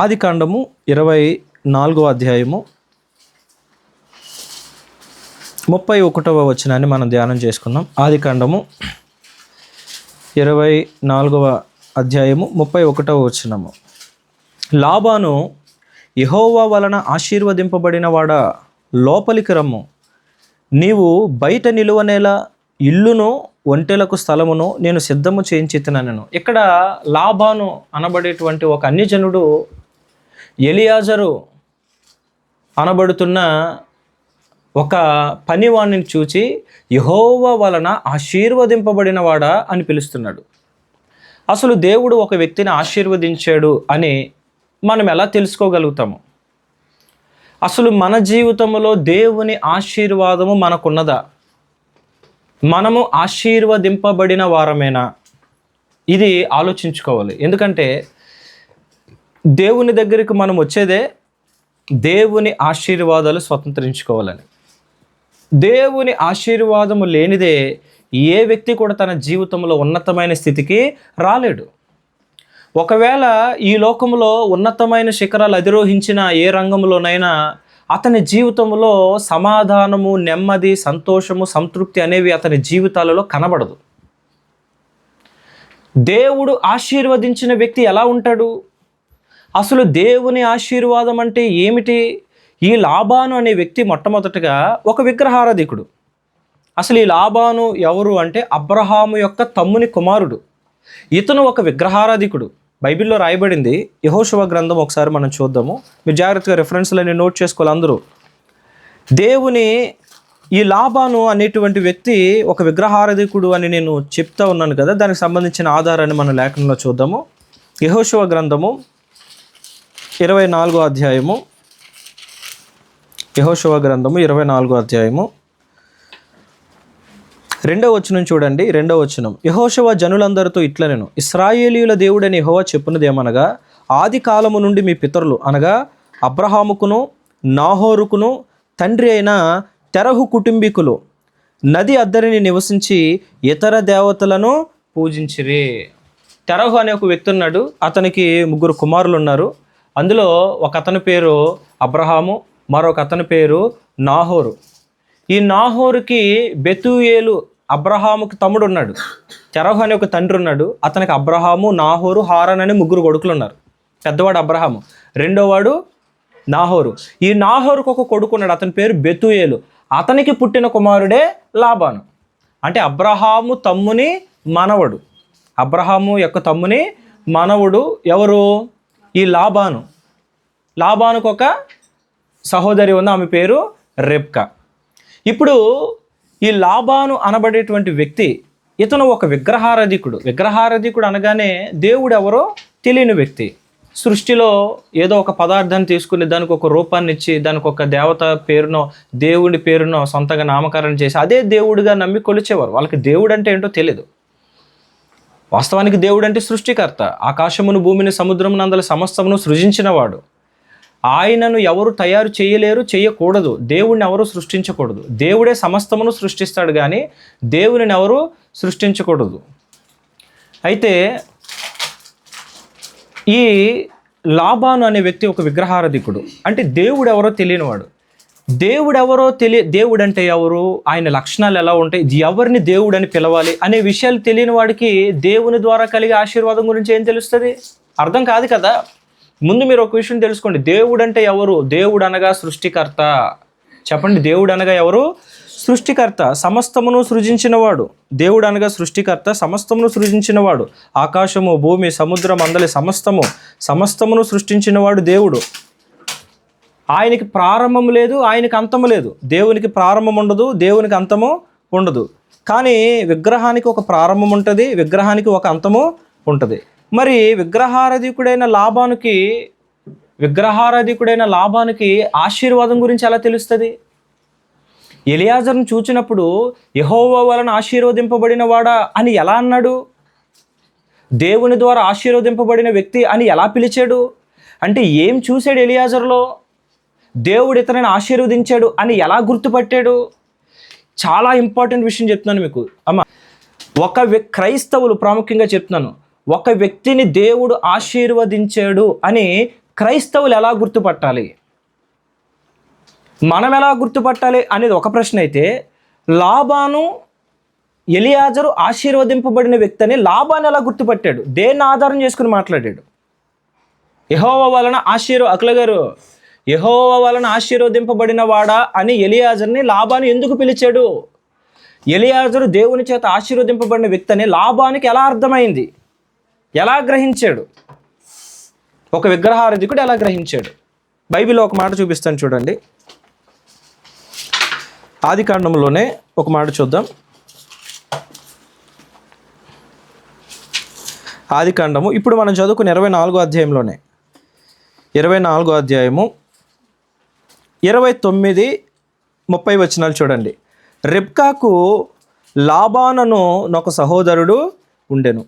ఆదికాండము 24వ అధ్యాయము 31వ వచనాన్ని మనం ధ్యానం చేసుకుందాం. ఆదికాండము 24వ అధ్యాయము 31వ వచనము. లాబాను, యెహోవా వలన ఆశీర్వదింపబడిన వాడా, లోపలికి రమ్ము. నీవు బయట నిలువనేలా ఇల్లును ఒంటెలకు స్థలమును నేను సిద్ధము చేయించితినెను. ఇక్కడ లాబాను అనబడేటువంటి ఒక అన్యజనుడు ఎలియాజరు అనబడుతున్న ఒక పనివాణ్ణి చూచి యెహోవా వలన ఆశీర్వదింపబడిన వాడా అని పిలుస్తున్నాడు. అసలు దేవుడు ఒక వ్యక్తిని ఆశీర్వదించాడు అని మనం ఎలా తెలుసుకోగలుగుతాము? అసలు మన జీవితంలో దేవుని ఆశీర్వాదము మనకున్నదా? మనము ఆశీర్వదింపబడిన వారమేనా? ఇది ఆలోచించుకోవాలి. ఎందుకంటే దేవుని దగ్గరికి మనం వచ్చేదే దేవుని ఆశీర్వాదాలు స్వతంత్రించుకోవాలని. దేవుని ఆశీర్వాదము లేనిదే ఏ వ్యక్తి కూడా తన జీవితంలో ఉన్నతమైన స్థితికి రాలేడు. ఒకవేళ ఈ లోకంలో ఉన్నతమైన శిఖరాలు అధిరోహించిన ఏ రంగంలోనైనా అతని జీవితంలో సమాధానము, నెమ్మది, సంతోషము, సంతృప్తి అనేవి అతని జీవితాలలో కనబడదు. దేవుడు ఆశీర్వదించిన వ్యక్తి ఎలా ఉంటాడు? అసలు దేవుని ఆశీర్వాదం అంటే ఏమిటి? ఈ లాబాను అనే వ్యక్తి మొట్టమొదటిగా ఒక విగ్రహారాధికుడు. అసలు ఈ లాబాను ఎవరు అంటే అబ్రహాము యొక్క తమ్ముని కుమారుడు. ఇతను ఒక విగ్రహారాధికుడు. బైబిల్లో రాయబడింది. యెహోషువ గ్రంథం ఒకసారి మనం చూద్దాము. మీరు జాగ్రత్తగా రెఫరెన్స్లని నోట్ చేసుకోవాలి అందరూ. దేవుని ఈ లాబాను అనేటువంటి వ్యక్తి ఒక విగ్రహారాధికుడు అని నేను చెప్తా ఉన్నాను కదా, దానికి సంబంధించిన ఆధారాన్ని మనం లేఖనంలో చూద్దాము. యెహోషువ గ్రంథము 24వ అధ్యాయము. యెహోషువ గ్రంథము 24వ అధ్యాయము 2వ వచనం చూడండి. 2వ వచనం. యెహోషువ జనులందరితో ఇట్లనెను, ఇశ్రాయేలీయుల దేవుడని యెహోవా చెప్పున్నదేమనగా, ఆది కాలము నుండి మీ పితరులు అనగా అబ్రహాముకును నాహోరుకును తండ్రి అయిన తెరహు కుటుంబీకులు నది అద్దరిని నివసించి ఇతర దేవతలను పూజించిరి. తెరహు అనే ఒక వ్యక్తి ఉన్నాడు. అతనికి 3 కుమారులు ఉన్నారు. అందులో ఒక అతని పేరు అబ్రహాము, మరొక అతని పేరు నాహోరు. ఈ నాహోరుకి బెతూయేలు అబ్రహాముకి తమ్ముడు ఉన్నాడు. తెరహు అనే ఒక తండ్రి ఉన్నాడు. అతనికి అబ్రహాము, నాహోరు, హారాన్ అనే 3 కొడుకులు ఉన్నారు. పెద్దవాడు అబ్రహాము, రెండోవాడు నాహోరు. ఈ నాహోరుకు ఒక కొడుకు ఉన్నాడు. అతని పేరు బెతూయేలు. అతనికి పుట్టిన కుమారుడే లాబాను. అంటే అబ్రహాము తమ్ముని మనవడు. అబ్రహాము యొక్క తమ్ముని మనవడు ఎవరు? ఈ లాబాను. లాబానుకు ఒక సహోదరి ఉంది, ఆమె పేరు రెబ్కా. ఇప్పుడు ఈ లాబాను అనబడేటువంటి వ్యక్తి, ఇతను ఒక విగ్రహారాధికుడు. విగ్రహారాధికుడు అనగానే దేవుడు ఎవరో తెలియని వ్యక్తి. సృష్టిలో ఏదో ఒక పదార్థాన్ని తీసుకుని దానికి ఒక రూపాన్ని ఇచ్చి దానికి ఒక దేవత పేరునో దేవుడి పేరునో సొంతంగా నామకరణం చేసి అదే దేవుడిగా నమ్మి కొలిచేవారు. వాళ్ళకి దేవుడు అంటే ఏంటో తెలియదు. వాస్తవానికి దేవుడు అంటే సృష్టికర్త. ఆకాశమును, భూమిని, సముద్రమును, అందల సమస్తమును సృజించినవాడు. ఆయనను ఎవరు తయారు చేయలేరు, చేయకూడదు. దేవుడిని ఎవరు సృష్టించకూడదు. దేవుడే సమస్తమును సృష్టిస్తాడు కానీ దేవునిని ఎవరు సృష్టించకూడదు. అయితే ఈ లాబాను అనే వ్యక్తి ఒక విగ్రహారాధికుడు. అంటే దేవుడు ఎవరో తెలియనివాడు. దేవుడు అంటే ఎవరు, ఆయన లక్షణాలు ఎలా ఉంటాయి, ఎవరిని దేవుడు అని పిలవాలి అనే విషయాలు తెలియని వాడికి దేవుని ద్వారా కలిగే ఆశీర్వాదం గురించి ఏం తెలుస్తుంది? అర్థం కాదు కదా. ముందు మీరు ఒక విషయం తెలుసుకోండి. దేవుడు అంటే ఎవరు? దేవుడు అనగా సృష్టికర్త. చెప్పండి, దేవుడు అనగా ఎవరు? సృష్టికర్త, సమస్తమును సృజించినవాడు. దేవుడు అనగా సృష్టికర్త, సమస్తమును సృజించినవాడు. ఆకాశము, భూమి, సముద్రం, అందలి సమస్తమును సృష్టించినవాడు దేవుడు. ఆయనకి ప్రారంభం లేదు, ఆయనకి అంతము లేదు. దేవునికి ప్రారంభం ఉండదు, దేవునికి అంతము ఉండదు. కానీ విగ్రహానికి ఒక ప్రారంభం ఉంటుంది, విగ్రహానికి ఒక అంతము ఉంటుంది. మరి విగ్రహారాధికుడైన లాబానుకి ఆశీర్వాదం గురించి ఎలా తెలుస్తుంది? ఎలియాజర్ను చూచినప్పుడు యెహోవా వలన ఆశీర్వదింపబడిన వాడా అని ఎలా అన్నాడు? దేవుని ద్వారా ఆశీర్వదింపబడిన వ్యక్తి అని ఎలా పిలిచాడు? అంటే ఏం చూశాడు ఎలియాజర్లో? దేవుడు ఇతనిని ఆశీర్వదించాడు అని ఎలా గుర్తుపట్టాడు? చాలా ఇంపార్టెంట్ విషయం చెప్తున్నాను మీకు అమ్మ. క్రైస్తవులు, ప్రాముఖ్యంగా చెప్తున్నాను, ఒక వ్యక్తిని దేవుడు ఆశీర్వదించాడు అని క్రైస్తవులు ఎలా గుర్తుపట్టాలి, మనం ఎలా గుర్తుపట్టాలి అనేది ఒక ప్రశ్న అయితే, లాబాను ఎలియాజరు ఆశీర్వదింపబడిన వ్యక్తి అని లాబాను ఎలా గుర్తుపట్టాడు? దేన్ని ఆధారం చేసుకుని మాట్లాడాడు? యెహోవా వలన అఖిల గారు, యెహోవా వలన ఆశీర్వదింపబడిన వాడా అని ఎలియాజర్ని లాబాను ఎందుకు పిలిచాడు? ఎలియాజరు దేవుని చేత ఆశీర్వదింపబడిన వ్యక్తి అని లాబానికి ఎలా అర్థమైంది? ఎలా గ్రహించాడు? ఒక విగ్రహారాధికుడు ఎలా గ్రహించాడు? బైబిల్లో ఒక మాట చూపిస్తాను చూడండి. ఆదికాండంలోనే ఒక మాట చూద్దాం. ఆదికాండము ఇప్పుడు మనం చదువుకున్న 24వ అధ్యాయంలోనే, 24వ అధ్యాయము 29-30 వచనాలు చూడండి. రెబ్కాకు లాబానును ఒక సహోదరుడు ఉండెను.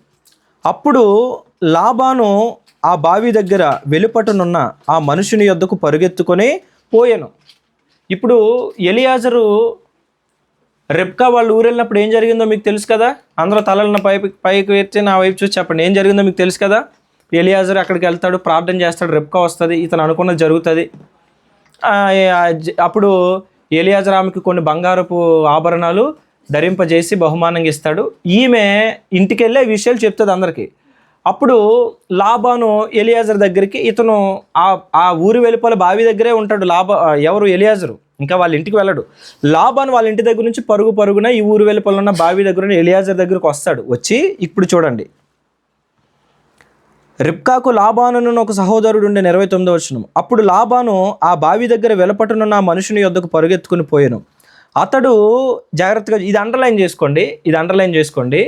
అప్పుడు లాబాను ఆ బావి దగ్గర వెలుపటనున్న ఆ మనుషుని యొద్దకు పరుగెత్తుకొని పోయాను. ఇప్పుడు ఎలియాజరు రెబ్కా వాళ్ళ ఊరు వెళ్ళినప్పుడు ఏం జరిగిందో మీకు తెలుసు కదా. అందరూ తలలను పైకి ఎత్తి నా వైపు చూసి చెప్పండి, ఏం జరిగిందో మీకు తెలుసు కదా. ఎలియాజరు అక్కడికి వెళ్తాడు, ప్రార్థన చేస్తాడు, రెబ్కా వస్తుంది, ఇతను అనుకున్నది జరుగుతుంది. అప్పుడు ఎలియాజరు ఆమెకు కొన్ని బంగారపు ఆభరణాలు ధరింపజేసి బహుమానంగా ఇస్తాడు. ఈమె ఇంటికి వెళ్ళే విషయాలు చెప్తుంది అందరికీ. అప్పుడు లాబాను ఎలియాజరు దగ్గరికి, ఇతను ఆ ఊరి వెలుపల బావి దగ్గరే ఉంటాడు. ఎవరు? ఎలియాజరు. ఇంకా వాళ్ళ ఇంటికి వెళ్ళడు. లాబాను వాళ్ళ ఇంటి దగ్గర నుంచి పరుగున ఈ ఊరు వెలుపల ఉన్న బావి దగ్గర ఎలియాజరు దగ్గరకు వస్తాడు. వచ్చి ఇప్పుడు చూడండి, రిబ్కాకు లాబానును ఒక సహోదరుడు ఉండే 29వ వచనం. అప్పుడు లాబాను ఆ బావి దగ్గర వెలపటనున్న మనుషుని యొద్దకు పరుగెత్తుకుని పోయాను. అతడు జాగ్రత్తగా ఇది అండర్లైన్ చేసుకోండి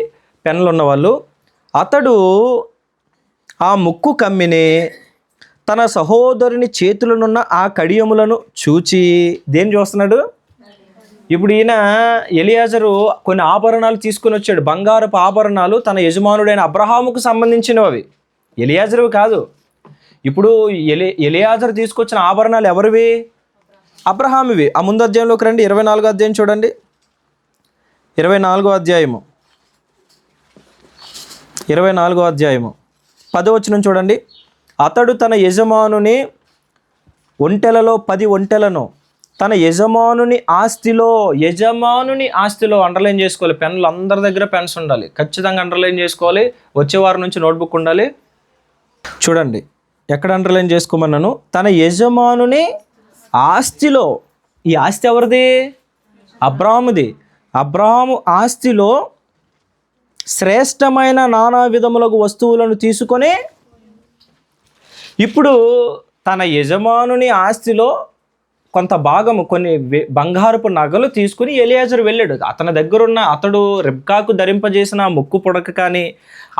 పెన్నులు ఉన్నవాళ్ళు. అతడు ఆ ముక్కు కమ్మిని తన సహోదరుని చేతులనున్న ఆ కడియములను చూచి దేని చూస్తున్నాడు? ఇప్పుడు ఈయన ఎలియాజరు కొన్ని ఆభరణాలు తీసుకుని వచ్చాడు, బంగారపు ఆభరణాలు, తన యజమానుడైన అబ్రహాముకు సంబంధించినవి, ఎలియాజరువి కాదు. ఇప్పుడు ఎలియాజరు తీసుకొచ్చిన ఆభరణాలు ఎవరివి? అబ్రహామువి. ఆ ముందు అధ్యాయంలోకి రండి, 24వ అధ్యాయం చూడండి. 24వ అధ్యాయము 10వ వచనం చూడండి. అతడు తన యజమానుని ఒంటెలలో 10 ఒంటెలను తన యజమానుని ఆస్తిలో అండర్లైన్ చేసుకోవాలి. పెన్నులు అందరి దగ్గర పెన్స్ ఉండాలి, ఖచ్చితంగా అండర్లైన్ చేసుకోవాలి. వచ్చే వారం నుంచి నోట్బుక్ ఉండాలి. చూడండి ఎక్కడ అండర్లైన్ చేసుకోమన్నాను? తన యజమానుని ఆస్తిలో. ఈ ఆస్తి ఎవరిది? అబ్రాహాముది. అబ్రాహాము ఆస్తిలో శ్రేష్టమైన నానా విధములకు వస్తువులను తీసుకొని, ఇప్పుడు తన యజమానుని ఆస్తిలో కొంత భాగము, కొన్ని బంగారపు నగలు తీసుకుని ఎలియాజరు వెళ్ళాడు. అతడు రిబ్కాకు ధరింపజేసిన ముక్కు పుడక కానీ,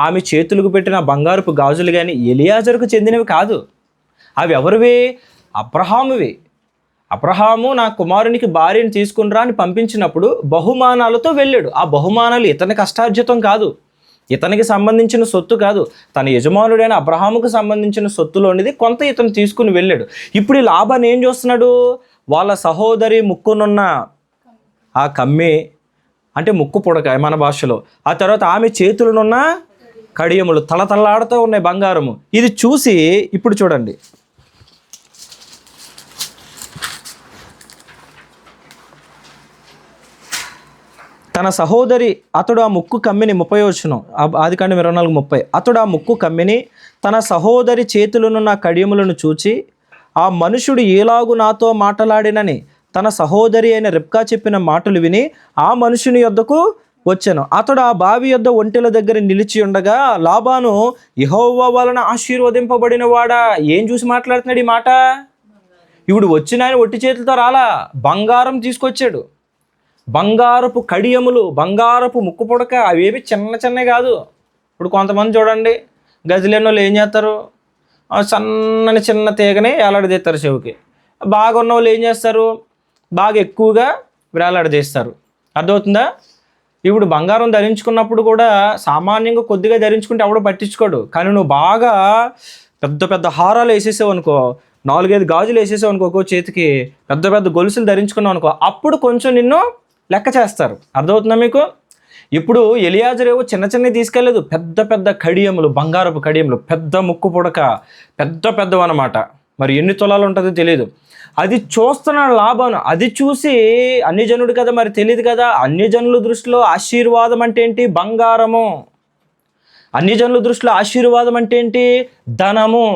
ఆమె చేతులకు పెట్టిన బంగారపు గాజులు కానీ ఎలియాజరుకు చెందినవి కాదు. అవి ఎవరివి? అబ్రహామువి. అబ్రహాము నా కుమారునికి భార్యను తీసుకునిరా అని పంపించినప్పుడు బహుమానాలతో వెళ్ళాడు. ఆ బహుమానాలు ఇతని కష్టార్జితం కాదు, ఇతనికి సంబంధించిన సొత్తు కాదు, తన యజమానుడైన అబ్రహాముకు సంబంధించిన సొత్తులోనిది కొంత ఇతను తీసుకుని వెళ్ళాడు. ఇప్పుడు ఈ లాబాను ఏం చూస్తున్నాడు? వాళ్ళ సహోదరి ముక్కునున్న ఆ కమ్మి, అంటే ముక్కు పుడక మన భాషలో, ఆ తర్వాత ఆమె చేతులనున్న కడియములు తలతల్లాడుతూ ఉన్నాయి బంగారము. ఇది చూసి ఇప్పుడు చూడండి, తన సహోదరి, అతడు ఆ ముక్కు కమ్మిని 30 వచనం, ఆదికాండం 24:30. అతడు ఆ ముక్కు కమ్మిని తన సహోదరి చేతులనున్న కడియములను చూచి, ఆ మనుషుడు ఏలాగు నాతో మాట్లాడినని తన సహోదరి అయిన రిబ్కా చెప్పిన మాటలు విని ఆ మనుషుని యొద్దకు వచ్చాను. అతడు ఆ బావి యొద్ద ఒంటెల దగ్గర నిలిచి ఉండగా లాబాను, యెహోవా వలన ఆశీర్వదింపబడిన వాడా. ఏం చూసి మాట్లాడుతున్నాడు ఈ మాట? ఇప్పుడు వచ్చిన ఆయన ఒట్టి చేతులతో రాలా, బంగారం తీసుకొచ్చాడు. బంగారపు కడియములు, బంగారపు ముక్కు పుడక, అవేవి చిన్నవి కాదు. ఇప్పుడు కొంతమంది చూడండి, గదిలేని వాళ్ళు ఏం చేస్తారు? సన్నని చిన్న తీగని వేలాడదీస్తారు చెవికి. బాగా ఉన్న వాళ్ళు ఏం చేస్తారు? బాగా ఎక్కువగా వేలాడదీస్తారు. అర్థమవుతుందా? ఇప్పుడు బంగారం ధరించుకున్నప్పుడు కూడా సామాన్యంగా కొద్దిగా ధరించుకుంటే ఎవడో పట్టించుకోడు. కానీ నువ్వు బాగా పెద్ద పెద్ద హారాలు వేసేసావు అనుకో, 4-5 గాజులు వేసేసావు అనుకో, చేతికి పెద్ద పెద్ద గొలుసులు ధరించుకున్నావు అనుకో, అప్పుడు కొంచెం నిన్ను లెక్క చేస్తారు. అర్థమవుతుందా మీకు? ఇప్పుడు ఎలియాజరు ఏవో చిన్న చిన్నవి తీసుకెళ్ళలేదు, పెద్ద పెద్ద కడియములు, బంగారపు కడియములు, పెద్ద ముక్కు పుడక, పెద్ద పెద్దవన్నమాట. మరి ఎన్ని తులాలు ఉంటుందో తెలియదు. అది చూస్తున్నాడు లాబాను. అది చూసి అన్యజనుడు కదా, మరి తెలియదు కదా. అన్యజనుల దృష్టిలో ఆశీర్వాదం అంటే ఏంటి? బంగారము. అన్యజనుల దృష్టిలో ఆశీర్వాదం అంటే ఏంటి? ధనము.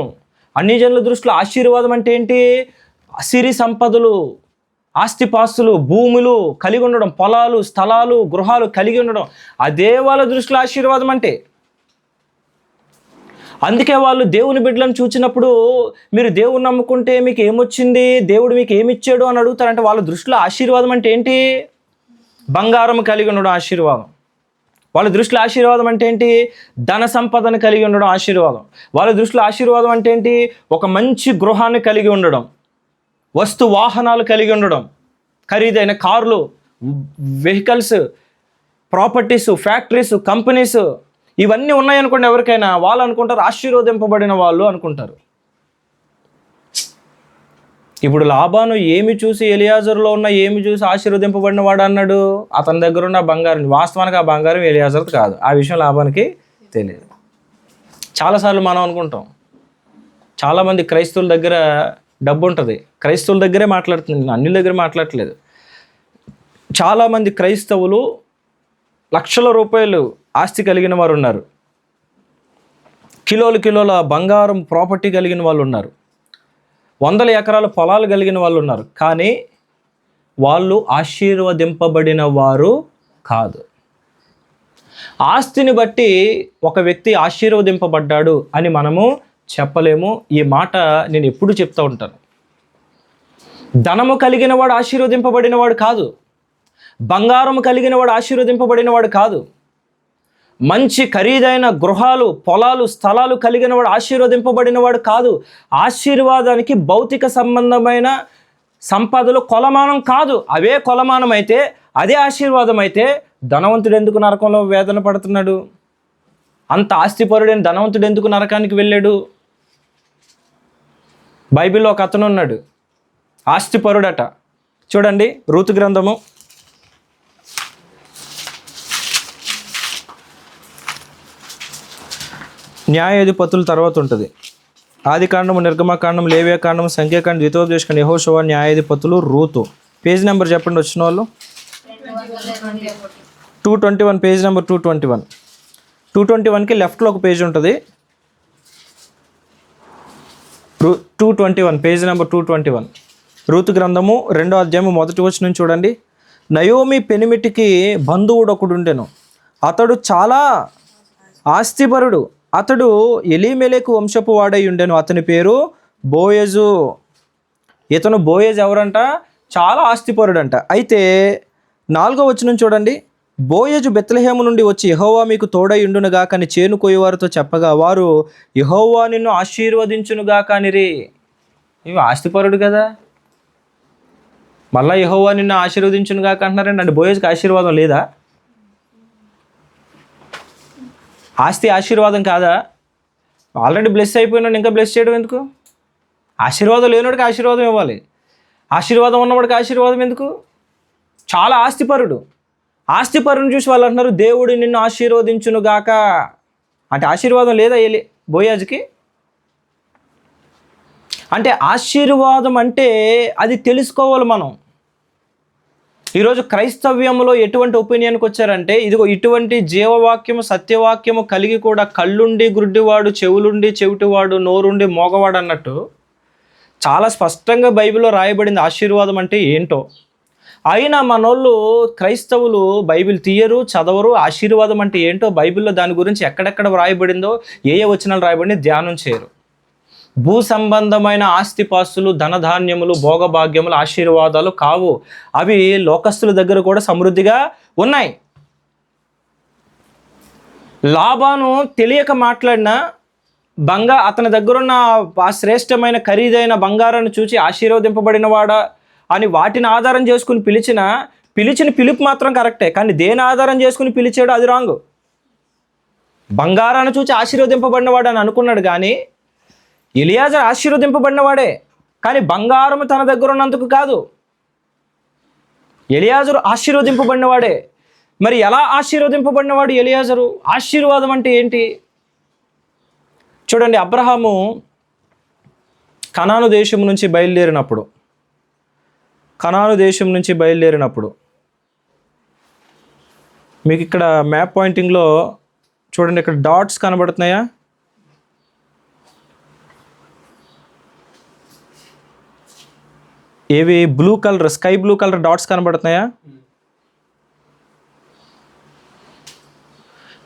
అన్యజనుల దృష్టిలో ఆశీర్వాదం అంటే ఏంటి? సిరి సంపదలు, ఆస్తిపాస్తులు, భూములు కలిగి ఉండడం, పొలాలు, స్థలాలు, గృహాలు కలిగి ఉండడం. అదే వాళ్ళ దృష్టిలో ఆశీర్వాదం అంటే. అందుకే వాళ్ళు దేవుని బిడ్డలను చూచినప్పుడు, మీరు దేవుని నమ్ముకుంటే మీకు ఏమొచ్చింది, దేవుడు మీకు ఏమిచ్చాడు అని అడుగుతారంటే, వాళ్ళ దృష్టిలో ఆశీర్వాదం అంటే ఏంటి? బంగారం కలిగి ఉండడం ఆశీర్వాదం. వాళ్ళ దృష్టిలో ఆశీర్వాదం అంటే ఏంటి? ధన సంపదను కలిగి ఉండడం ఆశీర్వాదం. వాళ్ళ దృష్టిలో ఆశీర్వాదం అంటే ఏంటి? ఒక మంచి గృహాన్ని కలిగి ఉండడం, వస్తు వాహనాలు కలిగి ఉండడం, ఖరీదైన కార్లు, వెహికల్స్, ప్రాపర్టీస్, ఫ్యాక్టరీస్, కంపెనీస్, ఇవన్నీ ఉన్నాయనుకోండి. ఎవరికైనా వాళ్ళు అనుకుంటారు ఆశీర్వదింపబడిన వాళ్ళు అనుకుంటారు. ఇప్పుడు లాబాను ఏమి చూసి, ఎలియాజరులో ఉన్న ఏమి చూసి ఆశీర్వదింపబడిన వాడు అన్నాడు? అతని దగ్గర ఉన్న బంగారం. వాస్తవానికి ఆ బంగారం ఎలియాజరుది కాదు. ఆ విషయం లాబానికి తెలియదు. చాలాసార్లు మనం అనుకుంటాం, చాలామంది క్రైస్తవుల దగ్గర డబ్బు ఉంటుంది, క్రైస్తవుల దగ్గరే మాట్లాడుతుంది, అన్ని దగ్గర మాట్లాడట్లేదు. చాలామంది క్రైస్తవులు లక్షల రూపాయలు ఆస్తి కలిగిన వారు ఉన్నారు, కిలోల బంగారం ప్రాపర్టీ కలిగిన వాళ్ళు ఉన్నారు, 100 ఎకరాల పొలాలు కలిగిన వాళ్ళు ఉన్నారు. కానీ వాళ్ళు ఆశీర్వదింపబడిన వారు కాదు. ఆస్తిని బట్టి ఒక వ్యక్తి ఆశీర్వదింపబడ్డాడు అని మనము చెప్పలేము. ఈ మాట నేను ఎప్పుడు చెప్తూ ఉంటాను. ధనము కలిగిన వాడు ఆశీర్వదింపబడిన వాడు కాదు. బంగారము కలిగిన వాడు ఆశీర్వదింపబడిన వాడు కాదు. మంచి ఖరీదైన గృహాలు, పొలాలు, స్థలాలు కలిగిన వాడు ఆశీర్వదింపబడిన వాడు కాదు. ఆశీర్వాదానికి భౌతిక సంబంధమైన సంపదలు కొలమానం కాదు. అవే కొలమానం అయితే, అదే ఆశీర్వాదం అయితే, ధనవంతుడు ఎందుకు నరకంలో వేదన పడుతున్నాడు? అంత ఆస్తిపరుడైన ధనవంతుడు ఎందుకు నరకానికి వెళ్ళాడు? బైబిల్లో ఒక అతను ఉన్నాడు, ఆస్తిపరుడట. చూడండి, రూతు గ్రంథము 'న్యాయాధిపతుల' తర్వాత ఉంటుంది. ఆదికాండము, నిర్గమకాండం, లేవ్యకాండం, సంఖ్యాకాండం, ద్వితోపదేశకాండం, యెహోషువ, న్యాయాధిపతులు, రూతు. పేజ్ నెంబర్ చెప్పండి వచ్చిన వాళ్ళు. 221, పేజ్ నెంబర్ 221. 221కి లెఫ్ట్లో ఒక పేజ్ ఉంటుంది. 221, పేజ్ నెంబర్ 221. రూతు గ్రంథము 2వ అధ్యాయము 1వ వచనం చూడండి. నయోమి పెనిమిటికి బంధువుడు ఒకడు ఉండెను. అతడు చాలా ఆస్తిపరుడు. అతడు ఎలీమెలెకు వంశపు వాడై ఉండెను. అతని పేరు బోయజు. ఇతను బోయజ్ ఎవరంట? చాలా ఆస్తిపరుడంట. అయితే 4వ వచనం చూడండి. బోయజు బెత్లెహేము నుండి వచ్చి, యెహోవా మీకు తోడై ఉండునుగా కానీ చేను కొయ్యవారితో చెప్పగా, వారు యెహోవా నిన్ను ఆశీర్వదించునుగా కానిరి. ఇవి ఆస్తిపరుడు కదా, మళ్ళీ యెహోవా నిన్ను ఆశీర్వదించునుగా అంటున్నారండి. అంటే బోయజ్కి ఆశీర్వాదం లేదా? ఆస్తి ఆశీర్వాదం కాదా? ఆల్రెడీ బ్లెస్ అయిపోయినాడు, ఇంకా బ్లెస్ చేయడం ఎందుకు? ఆశీర్వాదం లేనివాడికి ఆశీర్వాదం ఇవ్వాలి, ఆశీర్వాదం ఉన్నవాడికి ఆశీర్వాదం ఎందుకు? చాలా ఆస్తిపరుడు. ఆస్తిపరుని చూసి వాళ్ళు అంటున్నారు దేవుడు నిన్ను ఆశీర్వదించునుగాక. అంటే ఆశీర్వాదం లేదా బోయాజుకి? అంటే ఆశీర్వాదం అంటే అది తెలుసుకోవాలి మనం. ఈరోజు క్రైస్తవ్యంలో ఎటువంటి ఒపీనియన్కి వచ్చారంటే, ఇదిగో ఇటువంటి జీవవాక్యము, సత్యవాక్యము కలిగి కూడా కళ్ళుండి గుడ్డివాడు, చెవులుండి చెవిటివాడు, నోరుండి మోగవాడు అన్నట్టు చాలా స్పష్టంగా బైబిల్లో రాయబడింది ఆశీర్వాదం అంటే ఏంటో. అయినా మనోళ్ళు క్రైస్తవులు బైబిల్ తీయరు, చదవరు. ఆశీర్వాదం అంటే ఏంటో బైబిల్లో దాని గురించి ఎక్కడెక్కడ రాయబడిందో, ఏ వచనాలు రాయబడింది ధ్యానం చేయరు. భూ సంబంధమైన ఆస్తిపాస్తులు, ధనధాన్యములు, భోగభాగ్యములు ఆశీర్వాదాలు కావు. అవి లోకస్తుల దగ్గర కూడా సమృద్ధిగా ఉన్నాయి. లాబాను తెలియక మాట్లాడిన అతని దగ్గరున్న ఆ శ్రేష్టమైన ఖరీదైన బంగారాన్ని చూసి ఆశీర్వదింపబడిన వాడా అని వాటిని ఆధారం చేసుకుని పిలిచిన పిలుపు మాత్రం కరెక్టే, కానీ దేని ఆధారం చేసుకుని పిలిచాడో అది రాంగు. బంగారాన్ని చూసి ఆశీర్వదింపబడినవాడు అని అనుకున్నాడు, కానీ ఎలియాజరు ఆశీర్వదింపబడినవాడే, కానీ బంగారం తన దగ్గర ఉన్నందుకు కాదు. ఎలియాజరు ఆశీర్వదింపబడినవాడే, మరి ఎలా ఆశీర్వదింపబడినవాడు ఎలియాజరు? ఆశీర్వాదం అంటే ఏంటి? చూడండి, అబ్రహాము కనాను దేశం నుంచి బయలుదేరినప్పుడు మీకు ఇక్కడ మ్యాప్ పాయింటింగ్లో చూడండి, ఇక్కడ డాట్స్ కనబడుతున్నాయా? ఏవి? Blue colour, sky blue colour dots కనబడుతున్నాయా?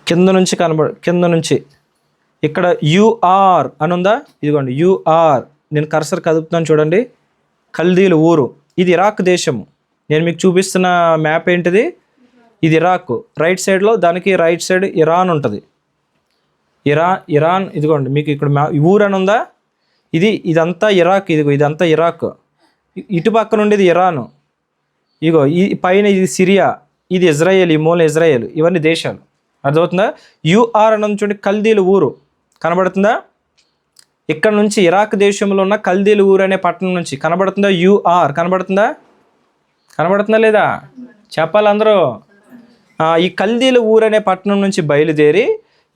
కింద నుంచి ఇక్కడ యూఆర్ అని ఉందా? ఇదిగోండి యూఆర్, నేను కర్సర్ కదుపుతున్నాను చూడండి. కల్దీల ఊరు, ఇది ఇరాక్ దేశము. నేను మీకు చూపిస్తున్న మ్యాప్ ఏంటిది? ఇది ఇరాక్. రైట్ సైడ్లో దానికి రైట్ సైడ్ ఇరాన్ ఉంటుంది. ఇరాన్ ఇదిగోండి మీకు ఇక్కడ ఊరు అని ఉందా? ఇదంతా ఇరాక్. ఇదంతా ఇరాక్. ఇటు పక్కన ఉండేది ఇరాను. ఇగో ఈ పైన ఇది సిరియా, ఇది ఇజ్రాయేల్, ఈ మూల ఇజ్రాయేల్. ఇవన్నీ దేశాలు. అర్థమవుతుందా? యూఆర్ అని చూడండి, కల్దీల ఊరు కనబడుతుందా? ఇక్కడ నుంచి ఇరాక్ దేశంలో ఉన్న కల్దీల ఊరు అనే పట్టణం నుంచి కనబడుతుందా? యూఆర్ కనబడుతుందా లేదా? చెప్పాలి అందరూ. ఈ కల్దీల ఊరు అనే పట్టణం నుంచి బయలుదేరి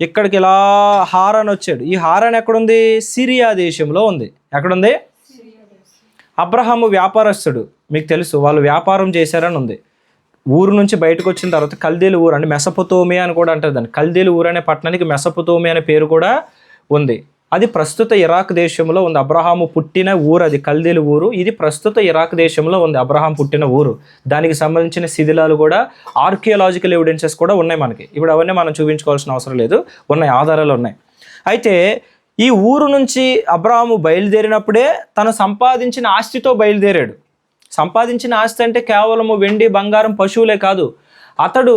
ఇక్కడికి ఇలా హారాన్ వచ్చాడు. ఈ హారాన్ ఎక్కడుంది? సిరియా దేశంలో ఉంది. ఎక్కడుంది? అబ్రహాము వ్యాపారస్తుడు, మీకు తెలుసు, వాళ్ళు వ్యాపారం చేశారని ఉంది. ఊరు నుంచి బయటకు వచ్చిన తర్వాత కల్దీల ఊరు అంటే మెసొపొతేమియా అని కూడా అంటారు దాన్ని. కల్దీల ఊరు అనే పట్టణానికి మెసొపొతేమియా అనే పేరు కూడా ఉంది. అది ప్రస్తుత ఇరాక్ దేశంలో ఉంది. అబ్రహాము పుట్టిన ఊరు అది, కల్దీల ఊరు. ఇది ప్రస్తుత ఇరాక్ దేశంలో ఉంది, అబ్రహాం పుట్టిన ఊరు. దానికి సంబంధించిన శిథిలాలు కూడా, ఆర్కియాలజికల్ ఎవిడెన్సెస్ కూడా ఉన్నాయి మనకి. ఇప్పుడు అవన్నీ మనం చూపించుకోవాల్సిన అవసరం లేదు, ఉన్నాయి, ఆధారాలు ఉన్నాయి. అయితే ఈ ఊరు నుంచి అబ్రహాము బయలుదేరినప్పుడే తను సంపాదించిన ఆస్తితో బయలుదేరాడు. సంపాదించిన ఆస్తి అంటే కేవలము వెండి, బంగారం, పశువులే కాదు. అతడు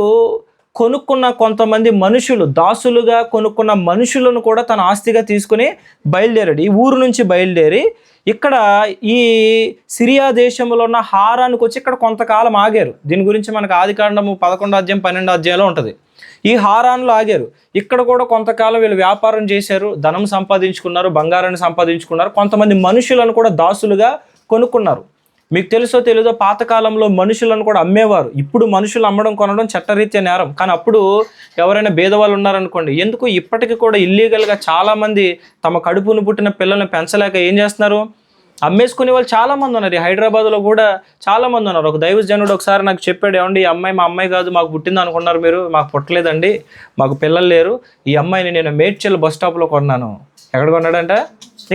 కొనుక్కున్న కొంతమంది మనుషులు, దాసులుగా కొనుక్కున్న మనుషులను కూడా తన ఆస్తిగా తీసుకుని బయలుదేరాడు. ఈ ఊరు నుంచి బయలుదేరి ఇక్కడ ఈ సిరియా దేశంలో ఉన్న హారానికి వచ్చి ఇక్కడ కొంతకాలం ఆగారు. దీని గురించి మనకు ఆదికాండము 11వ అధ్యాయం 12వ అధ్యాయంలో ఉంటుంది. ఈ హారాన్లో ఆగారు. ఇక్కడ కూడా కొంతకాలం వీళ్ళు వ్యాపారం చేశారు, ధనం సంపాదించుకున్నారు, బంగారాన్ని సంపాదించుకున్నారు. కొంతమంది మనుషులను కూడా దాసులుగా కొనుక్కున్నారు. మీకు తెలుసో తెలీదో, పాతకాలంలో మనుషులను కూడా అమ్మేవారు. ఇప్పుడు మనుషులు అమ్మడం కొనడం చట్టరీత్యా నేరం. కానీ అప్పుడు ఎవరైనా భేదవాళ్ళు ఉన్నారనుకోండి, ఎందుకు ఇప్పటికీ కూడా ఇల్లీగల్గా చాలామంది తమ కడుపును పుట్టిన పిల్లల్ని పెంచలేక ఏం చేస్తున్నారు? అమ్మేసుకునే వాళ్ళు చాలామంది ఉన్నారు. హైదరాబాద్లో కూడా చాలామంది ఉన్నారు. ఒక దైవజనుడు ఒకసారి నాకు చెప్పాడు, ఏమండి ఈ అమ్మాయి మా అమ్మాయి కాదు, మాకు పుట్టింది అనుకున్నారు మీరు, మాకు పుట్టలేదండి, మాకు పిల్లలు లేరు. ఈ అమ్మాయిని నేను మేడ్చల్ బస్ స్టాప్లో కొన్నాను. ఎక్కడ కొన్నాడంట?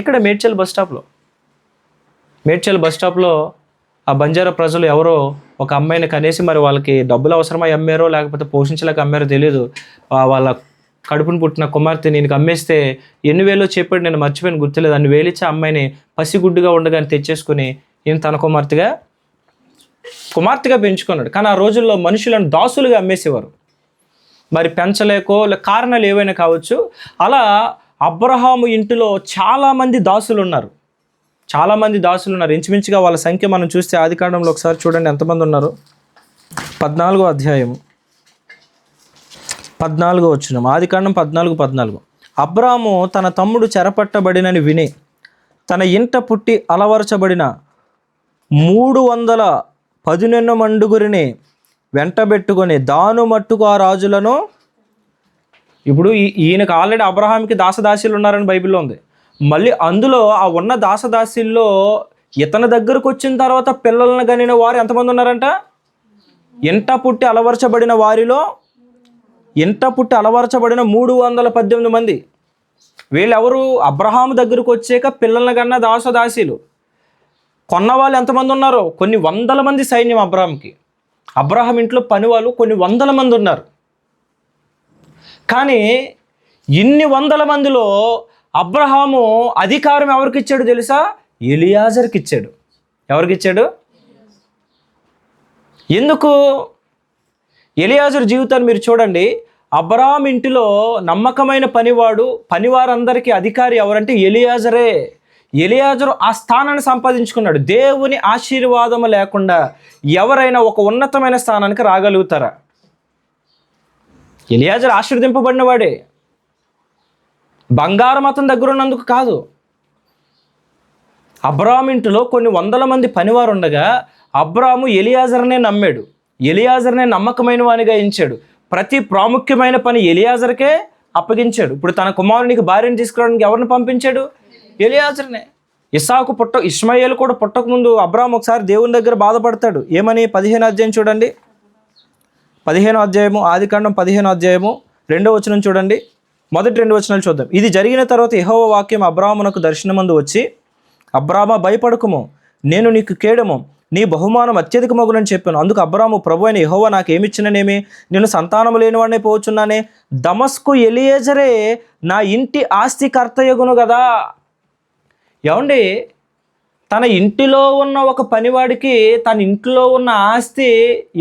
ఇక్కడ మేడ్చల్ బస్ స్టాప్లో ఆ బంజారా ప్రజలు ఎవరో ఒక అమ్మాయిని కనేసి, మరి వాళ్ళకి డబ్బులు అవసరమై అమ్మారో లేకపోతే పోషించలేక అమ్మారో తెలియదు, వాళ్ళ కడుపును పుట్టిన కుమార్తె నేను అమ్మేస్తే ఎన్ని వేలో చెప్పాడు, నేను మర్చిపోయిన గుర్తులేదు. అన్ని వేలిచ్చి అమ్మాయిని పసిగుడ్డుగా ఉండగానే తెచ్చేసుకుని ఈయన తన కుమార్తెగా పెంచుకున్నాడు. కానీ ఆ రోజుల్లో మనుషులను దాసులుగా అమ్మేసేవారు. మరి పెంచలేకో కారణాలు ఏవైనా కావచ్చు. అలా అబ్రహాము ఇంటిలో చాలామంది దాసులు ఉన్నారు. ఇంచుమించుగా వాళ్ళ సంఖ్య మనం చూస్తే ఆదికాండంలో ఒకసారి చూడండి ఎంతమంది ఉన్నారు. 14వ అధ్యాయం 14వ వచనం, ఆదికాండం 14:14. అబ్రాము తన తమ్ముడు చెరపట్టబడినని విని తన ఇంట పుట్టి అలవరచబడిన 318 మండుగురిని వెంటబెట్టుకొని దాను మట్టుకు ఆ రాజులను, ఇప్పుడు ఈయనకు ఆల్రెడీ అబ్రహాంకి దాసదాసీలు ఉన్నారని బైబిల్లో ఉంది. మళ్ళీ అందులో ఆ ఉన్న దాసదాసీల్లో ఇతని దగ్గరకు వచ్చిన తర్వాత పిల్లలను కనిన వారు ఎంతమంది ఉన్నారంట? ఇంట పుట్టి అలవరచబడిన వారిలో 318 మంది. వీళ్ళెవరు? అబ్రహాము దగ్గరకు వచ్చాక పిల్లలను కన్నా దాసదాసీలు. కొన్న వాళ్ళు ఎంతమంది ఉన్నారో? కొన్ని వందల మంది సైన్యం అబ్రహాంకి. అబ్రహాం ఇంట్లో పని వాళ్ళు కొన్ని వందల మంది ఉన్నారు. కానీ ఇన్ని వందల మందిలో అబ్రహాము అధికారం ఎవరికి ఇచ్చాడు తెలుసా? ఎలియాజర్కి ఇచ్చాడు. ఎవరికి ఇచ్చాడు? ఎందుకు? ఎలియాజర్ జీవితాన్ని మీరు చూడండి. అబ్రహాం ఇంటిలో నమ్మకమైన పనివారందరికీ అధికారి ఎవరంటే ఎలియాజరే. ఎలియాజరు ఆ స్థానాన్ని సంపాదించుకున్నాడు. దేవుని ఆశీర్వాదం లేకుండా ఎవరైనా ఒక ఉన్నతమైన స్థానానికి రాగలుగుతారా? ఎలియాజరు ఆశీర్వదింపబడిన వాడే. బంగారం అతని దగ్గర ఉన్నందుకు కాదు. అబ్రాహాము ఇంటిలో కొన్ని వందల మంది పనివారు ఉండగా అబ్రాహాము ఎలియాజర్నే నమ్మాడు. ఎలియాజర్నే నమ్మకమైన వానిగా ఎంచాడు. ప్రతి ప్రాముఖ్యమైన పని ఎలియాజర్కే అప్పగించాడు. ఇప్పుడు తన కుమారునికి భార్యను తీసుకురావడానికి ఎవరిని పంపించాడు? ఎలియాజర్నే. ఇష్మాయేలు కూడా పుట్టకముందు అబ్రాహాం ఒకసారి దేవుని దగ్గర బాధపడతాడు. ఏమని? 15వ అధ్యాయం చూడండి. 15వ అధ్యాయము, ఆదికాండం 15వ అధ్యాయము 2వ వచనం చూడండి. మొదటి 2 వచనాలు చూద్దాం. ఇది జరిగిన తర్వాత యెహోవా వాక్యం అబ్రాహామునకు దర్శనమందు వచ్చి, అబ్రామా భయపడకుము, నేను నీకు కేడము, నీ బహుమానం అత్యధికమగునని చెప్పాను. అందుకు అబ్రాము, ప్రభు అయిన యెహోవా నాకు ఏమిచ్చిననేమి? నేను సంతానము లేనివాడినే పోవచ్చున్నానే. దమస్కు ఎలియేజరే నా ఇంటి ఆస్తి కర్తయగును కదా. ఏమండి, తన ఇంటిలో ఉన్న ఒక పనివాడికి తన ఇంట్లో ఉన్న ఆస్తి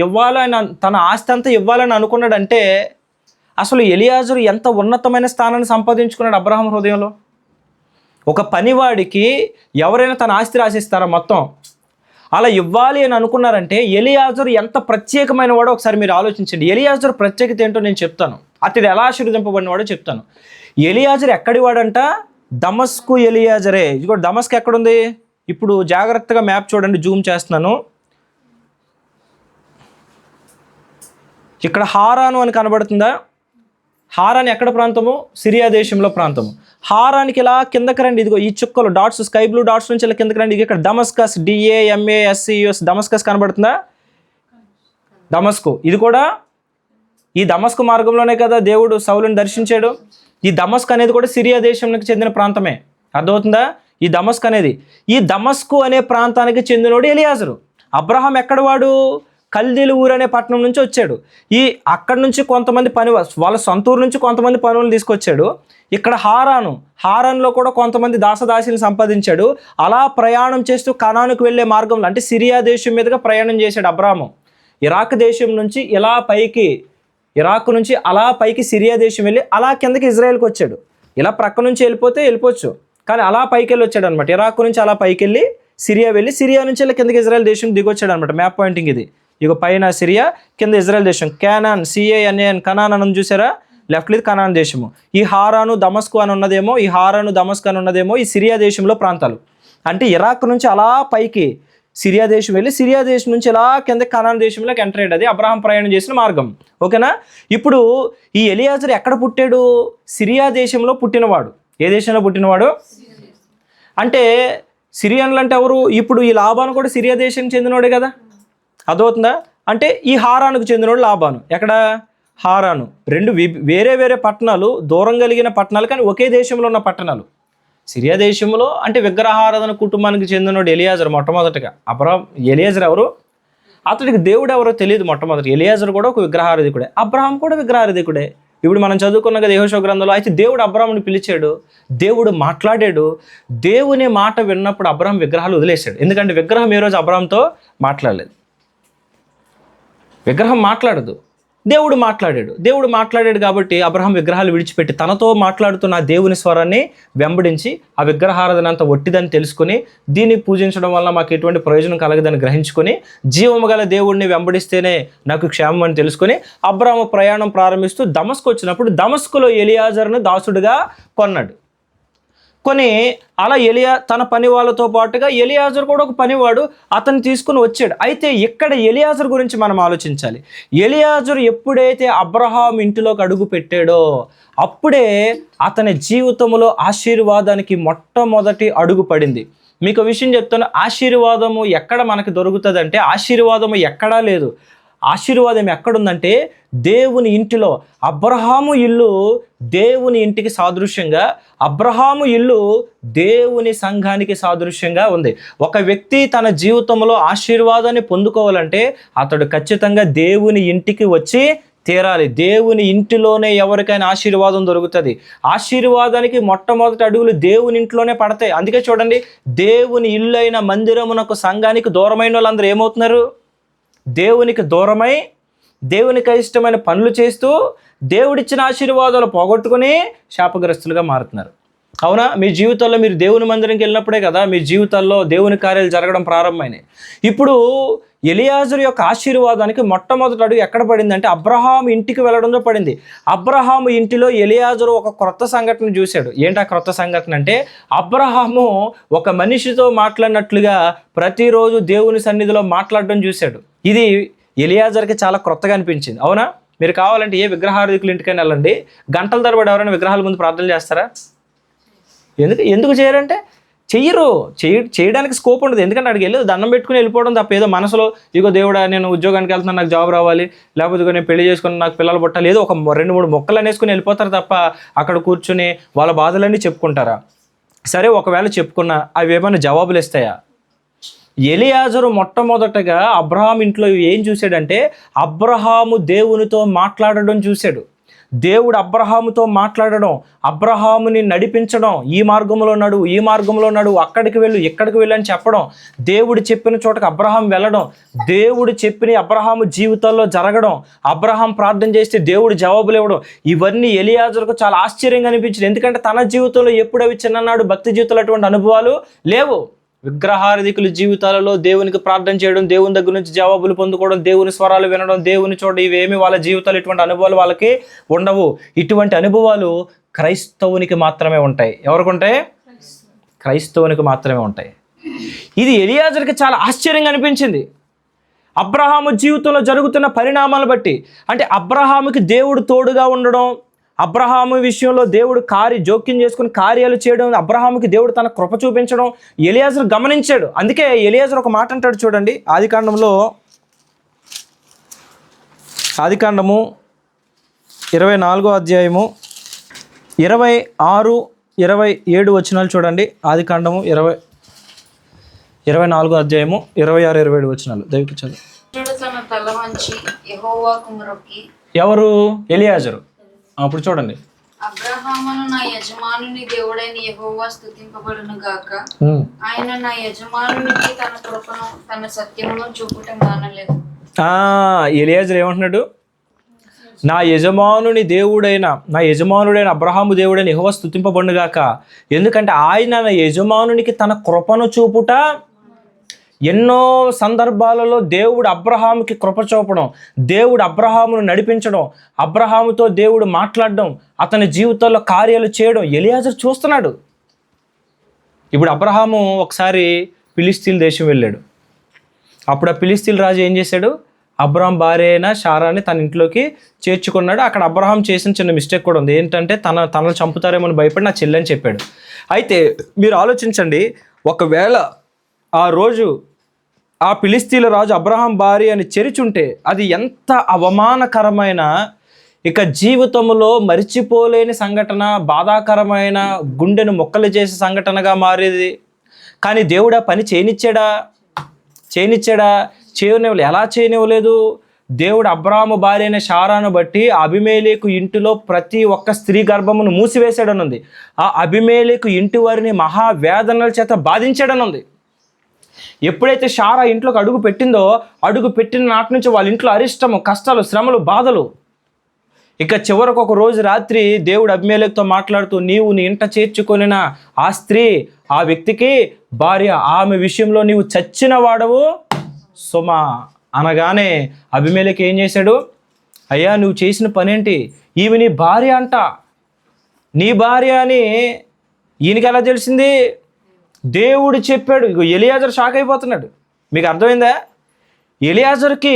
ఇవ్వాలని, తన ఆస్తి అంతా ఇవ్వాలని అనుకున్నాడంటే అసలు ఎలియాజరు ఎంత ఉన్నతమైన స్థానాన్ని సంపాదించుకున్నాడు అబ్రహాం హృదయంలో. ఒక పనివాడికి ఎవరైనా తన ఆస్తి రాసిస్తారా? మొత్తం అలా ఇవ్వాలి అని అనుకున్నారంటే ఎలియాజరు ఎంత ప్రత్యేకమైన వాడో ఒకసారి మీరు ఆలోచించండి. ఎలియాజరు ప్రత్యేకత ఏంటో నేను చెప్తాను. అతడు ఎలా ఆశీర్వదింపబడిన వాడో చెప్తాను. ఎలియాజరు ఎక్కడి వాడంట? దమస్కు ఎలియాజరే. ఇది కూడా దమస్కు ఎక్కడుంది? ఇప్పుడు జాగ్రత్తగా మ్యాప్ చూడండి, జూమ్ చేస్తున్నాను. ఇక్కడ హారాను అని కనబడుతుందా? హారాన్ ఎక్కడ ప్రాంతము? సిరియా దేశంలో ప్రాంతము. హారానికి ఇలా కిందకి రండి. ఇదిగో ఈ చుక్కలు డాట్స్, స్కై బ్లూ డాట్స్ నుంచి ఇలా కిందకి రండి. ఇక్కడ దమస్కస్, DAMASCUS, దమస్కస్ కనబడుతుందా? దమస్కు. ఇది కూడా ఈ దమస్కు మార్గంలోనే కదా దేవుడు సౌలుని దర్శించాడు. ఈ దమస్క్ అనేది కూడా సిరియా దేశానికి చెందిన ప్రాంతమే. అర్థమవుతుందా? ఈ దమస్క్ అనేది, ఈ దమస్కు అనే ప్రాంతానికి చెందినోడు ఎలియాజరు. అబ్రహాం ఎక్కడ వాడు? కల్దీలు ఊరు అనే పట్టణం నుంచి వచ్చాడు. అక్కడి నుంచి కొంతమంది వాళ్ళ సొంత ఊరు నుంచి కొంతమంది పనులను తీసుకొచ్చాడు. ఇక్కడ హారాన్లో కూడా కొంతమంది దాసదాసిని సంపాదించాడు. అలా ప్రయాణం చేస్తూ కనానుకు వెళ్ళే మార్గంలో, అంటే సిరియా దేశం మీదుగా ప్రయాణం చేశాడు అబ్రాహాము. ఇరాక్ దేశం నుంచి ఇలా పైకి, ఇరాక్ నుంచి అలా పైకి సిరియా దేశం వెళ్ళి అలా కిందకి ఇజ్రాయెల్కి వచ్చాడు. ఇలా ప్రక్క నుంచి వెళ్ళిపోవచ్చు, కానీ అలా పైకి వెళ్ళి వచ్చాడు అనమాట. ఇరాక్ నుంచి అలా పైకి వెళ్ళి సిరియా వెళ్ళి, సిరియా నుంచి ఇలా కిందకి ఇజ్రాయెల్ దేశం దిగొచ్చాడు అనమాట. మ్యాప్ పాయింటింగ్ ఇది. ఇక పైన సిరియా, కింద ఇజ్రాయెల్ దేశం. కానాన్, CANAN, కనాన్ అని చూసారా? లెఫ్ట్ ఇది కనాన్ దేశము. ఈ హారాను దమస్కు అని ఉన్నదేమో, ఈ హారాను దమస్కు అని ఉన్నదేమో ఈ సిరియా దేశంలో ప్రాంతాలు. అంటే ఇరాక్ నుంచి అలా పైకి సిరియా దేశం వెళ్ళి, సిరియా దేశం నుంచి ఇలా కింద కనాన్ దేశంలోకి ఎంటర్ అయ్యాడు. అది అబ్రహాం ప్రయాణం చేసిన మార్గం. ఓకేనా? ఇప్పుడు ఈ ఎలియాజరు ఎక్కడ పుట్టాడు? సిరియా దేశంలో పుట్టినవాడు. ఏ దేశంలో పుట్టినవాడు? అంటే సిరియన్లు అంటే ఎవరు? ఇప్పుడు ఈ లాబాను కూడా సిరియా దేశానికి చెందినవాడే కదా. అదవుతుందా? అంటే ఈ హారానుకు చెందినోడు లాబాను. ఎక్కడ? హారాను. రెండు వేరే వేరే పట్టణాలు, దూరం కలిగిన పట్టణాలు, కానీ ఒకే దేశంలో ఉన్న పట్టణాలు. సిరియా దేశంలో అంటే విగ్రహారాధన కుటుంబానికి చెందినోడు ఎలియాజరు మొట్టమొదటిగా. ఎలియాజరు ఎవరు? అతడికి దేవుడు ఎవరో తెలియదు మొట్టమొదటి. ఎలియాజరు కూడా ఒక విగ్రహారాధికుడే, అబ్రహాం కూడా విగ్రహారాధికుడే. ఇప్పుడు మనం చదువుకున్న కదా యెహోషువ గ్రంథంలో. అయితే దేవుడు అబ్రాహాముని పిలిచాడు, దేవుడు మాట్లాడాడు. దేవుని మాట విన్నప్పుడు అబ్రహాం విగ్రహాలు వదిలేశాడు. ఎందుకంటే విగ్రహం ఏ రోజు అబ్రహాంతో మాట్లాడలేదు. విగ్రహం మాట్లాడదు, దేవుడు మాట్లాడాడు. దేవుడు మాట్లాడాడు కాబట్టి అబ్రహాం విగ్రహాలు విడిచిపెట్టి తనతో మాట్లాడుతున్న దేవుని స్వరాన్ని వెంబడించి ఆ విగ్రహారాధన అంతా ఒట్టిదని తెలుసుకొని, దీన్ని పూజించడం వల్ల మాకు ఎటువంటి ప్రయోజనం కలగదని గ్రహించుకొని, జీవము గల దేవుడిని వెంబడిస్తేనే నాకు క్షేమం అని తెలుసుకొని అబ్రహాము ప్రయాణం ప్రారంభిస్తూ దమస్కు వచ్చినప్పుడు దమస్కులో ఎలియాజరును దాసుడుగా కొన్నాడు. కొని అలా తన పని వాళ్ళతో పాటుగా ఎలియాజరు కూడా ఒక పనివాడు అతను తీసుకుని వచ్చాడు. అయితే ఇక్కడ ఎలియాజరు గురించి మనం ఆలోచించాలి. ఎలియాజరు ఎప్పుడైతే అబ్రహాం ఇంటిలోకి అడుగు పెట్టాడో అప్పుడే అతని జీవితంలో ఆశీర్వాదానికి మొట్టమొదటి అడుగు పడింది. మీకు విషయం చెప్తాను, ఆశీర్వాదము ఎక్కడ మనకి దొరుకుతుంది అంటే ఆశీర్వాదము ఎక్కడా లేదు. ఆశీర్వాదం ఎక్కడుందంటే దేవుని ఇంటిలో. అబ్రహాము ఇల్లు దేవుని ఇంటికి సాదృశ్యంగా, అబ్రహాము ఇల్లు దేవుని సంఘానికి సాదృశ్యంగా ఉంది. ఒక వ్యక్తి తన జీవితంలో ఆశీర్వాదాన్ని పొందుకోవాలంటే అతడు ఖచ్చితంగా దేవుని ఇంటికి వచ్చి తీరాలి. దేవుని ఇంటిలోనే ఎవరికైనా ఆశీర్వాదం దొరుకుతుంది. ఆశీర్వాదానికి మొట్టమొదటి అడుగులు దేవుని ఇంట్లోనే పడతాయి. అందుకే చూడండి, దేవుని ఇల్లు అయిన మందిరమునకు సంఘానికి దూరమైన వాళ్ళందరూ ఏమవుతున్నారు? దేవునికి దూరమై దేవునికి ఇష్టమైన పనులు చేస్తూ దేవుడిచ్చిన ఆశీర్వాదాలు పోగొట్టుకుని శాపగ్రస్తులుగా మారుతున్నారు. అవునా? మీ జీవితాల్లో మీరు దేవుని మందిరంకి వెళ్ళినప్పుడే కదా మీ జీవితాల్లో దేవుని కార్యాలు జరగడం ప్రారంభమైనాయి. ఇప్పుడు ఎలియాజరు యొక్క ఆశీర్వాదానికి మొట్టమొదటి అడుగు ఎక్కడ పడిందంటే అబ్రహాం ఇంటికి వెళ్ళడంలో పడింది. అబ్రహాము ఇంటిలో ఎలియాజరు ఒక క్రొత్త సంఘటన చూశాడు. ఏంటి ఆ క్రొత్త సంఘటన అంటే, అబ్రహాము ఒక మనిషితో మాట్లాడినట్లుగా ప్రతిరోజు దేవుని సన్నిధిలో మాట్లాడడం చూశాడు. ఇది ఎలియాజర్కి చాలా క్రొత్తగా అనిపించింది. అవునా? మీరు కావాలంటే ఏ విగ్రహారాధికుల ఇంటికైనా వెళ్ళండి, గంటల తరబడి ఎవరైనా విగ్రహాల ముందు ప్రార్థన చేస్తారా? ఎందుకు చేయరంటే చేయడానికి స్కోప్ ఉండదు. ఎందుకంటే అక్కడికి వెళ్ళి దండం పెట్టుకుని వెళ్ళిపోవడం తప్ప, ఏదో మనసులో ఇగో దేవుడా నేను ఉద్యోగానికి వెళ్తున్నాను, నాకు జాబ్ రావాలి, లేకపోతే నేను పెళ్లి చేసుకుని నాకు పిల్లలు పుట్టాలి, ఏదో ఒక 2-3 మొక్కలు అనేసుకుని వెళ్ళిపోతారు తప్ప అక్కడ కూర్చుని వాళ్ళ బాధలన్నీ చెప్పుకుంటారా? సరే, ఒకవేళ చెప్పుకున్నా అవి ఏమైనా జవాబులు ఇస్తాయా? ఎలియాజరు మొట్టమొదటగా అబ్రహాం ఇంట్లో ఏం చూశాడంటే, అబ్రహాము దేవునితో మాట్లాడడం చూశాడు. దేవుడు అబ్రహాముతో మాట్లాడడం, అబ్రహాముని నడిపించడం, ఈ మార్గంలో నడు, అక్కడికి వెళ్ళు, ఇక్కడికి వెళ్ళు అని చెప్పడం, దేవుడు చెప్పిన చోటకి అబ్రహాం వెళ్ళడం, దేవుడు చెప్పిన అబ్రహాము జీవితాల్లో జరగడం, అబ్రహాం ప్రార్థన చేస్తే దేవుడు జవాబులు ఇవ్వడం, ఇవన్నీ ఎలియాజరుకు చాలా ఆశ్చర్యంగా అనిపించింది. ఎందుకంటే తన జీవితంలో ఎప్పుడు అవి చిన్ననాడు భక్తి జీవితంలో అటువంటి అనుభవాలు లేవు. విగ్రహారాధికుల జీవితాలలో దేవునికి ప్రార్థన చేయడం, దేవుని దగ్గర నుంచి జవాబులు పొందుకోవడం, దేవుని స్వరాలు వినడం, దేవుని చూడడం, ఇవేమి వాళ్ళ జీవితాలు ఇటువంటి అనుభవాలు వాళ్ళకి ఉండవు. ఇటువంటి అనుభవాలు క్రైస్తవునికి మాత్రమే ఉంటాయి. ఎవరికి ఉంటాయి? క్రైస్తవునికి మాత్రమే ఉంటాయి. ఇది ఎలియాజర్కి చాలా ఆశ్చర్యంగా అనిపించింది. అబ్రహాము జీవితంలో జరుగుతున్న పరిణామాలు బట్టి, అంటే అబ్రహాముకి దేవుడు తోడుగా ఉండడం, అబ్రహాము విషయంలో దేవుడు జోక్యం చేసుకుని కార్యాలు చేయడం, అబ్రహాముకి దేవుడు తన కృప చూపించడం ఎలియాజరు గమనించాడు. అందుకే ఎలియాజరు ఒక మాట అంటాడు చూడండి, ఆదికాండము 24వ అధ్యాయము 26, 27 వచనాలు చూడండి. ఆదికాండము 24వ అధ్యాయము 26, 27 వచనాలు దయచేసి చదువు. ఎవరు? ఎలియాజరు. అప్పుడు చూడండి, అబ్రహామును నా యజమానుని దేవుడైన యెహోవా స్తుతింపబడును గాక. ఆయన నా యజమానునికి తన కృపను తన సత్యమును చూపుట మానలేదు. ఎలియాజరు ఏమంటున్నాడు? నా యజమానుడైన అబ్రహాము దేవుడైన యెహోవా స్తుతింపబడును గాక. ఎందుకంటే ఆయన నా యజమానునికి తన కృపను చూపుట. ఎన్నో సందర్భాలలో దేవుడు అబ్రహాముకి కృప చూపడం, దేవుడు అబ్రహామును నడిపించడం, అబ్రహాముతో దేవుడు మాట్లాడడం, అతని జీవితంలో కార్యాలు చేయడం ఎలియాజరు చూస్తున్నాడు. ఇప్పుడు అబ్రహాము ఒకసారి ఫిలిస్తీన్ దేశం వెళ్ళాడు. అప్పుడు ఆ ఫిలిస్తీన్ రాజు ఏం చేశాడు? అబ్రహాం భార్య అయిన శారాని తన ఇంట్లోకి చేర్చుకున్నాడు. అక్కడ అబ్రహాం చేసిన చిన్న మిస్టేక్ కూడా ఉంది. ఏంటంటే తనను చంపుతారేమో భయపడి నా చెల్లెని చెప్పాడు. అయితే మీరు ఆలోచించండి, ఒకవేళ ఆ రోజు ఆ ఫిలిస్తీన్ల రాజు అబ్రహాం భార్య అని చెరిచుంటే అది ఎంత అవమానకరమైన, ఇక జీవితంలో మరిచిపోలేని సంఘటన, బాధాకరమైన, గుండెను మొక్కలు చేసే సంఘటనగా మారేది. కానీ దేవుడు ఆ పని చేయనిచ్చాడా? ఎలా చేయనివ్వలేదు? దేవుడు అబ్రాహాము భార్య అయిన శారాను బట్టి అబీమెలెకు ఇంటిలో ప్రతి ఒక్క స్త్రీ గర్భమును మూసివేశాడనుంది. ఆ అబీమెలెకు ఇంటి వారిని మహావేదనల చేత బాధించాడనుంది. ఎప్పుడైతే శారా ఇంట్లోకి అడుగు పెట్టిన నాటి నుంచి వాళ్ళ ఇంట్లో అరిష్టము, కష్టాలు, శ్రమలు, బాధలు. ఇక చివరకు ఒక రోజు రాత్రి దేవుడు అబీమెలెకుతో మాట్లాడుతూ, నీవు నీ ఇంట చేర్చుకొనిన ఆ స్త్రీ ఆ వ్యక్తికి భార్య, ఆమె విషయంలో నీవు చచ్చిన వాడవు సుమా అనగానే అబీమెలెకు ఏం చేశాడు? అయ్యా, నువ్వు చేసిన పనేంటి? ఈమె నీ భార్య అంట. నీ భార్య అని ఈయనకి ఎలా తెలిసింది? దేవుడు చెప్పాడు. ఇగో ఎలియాజరు షాక్ అయిపోతున్నాడు. మీకు అర్థమైందా? ఎలియాజరుకి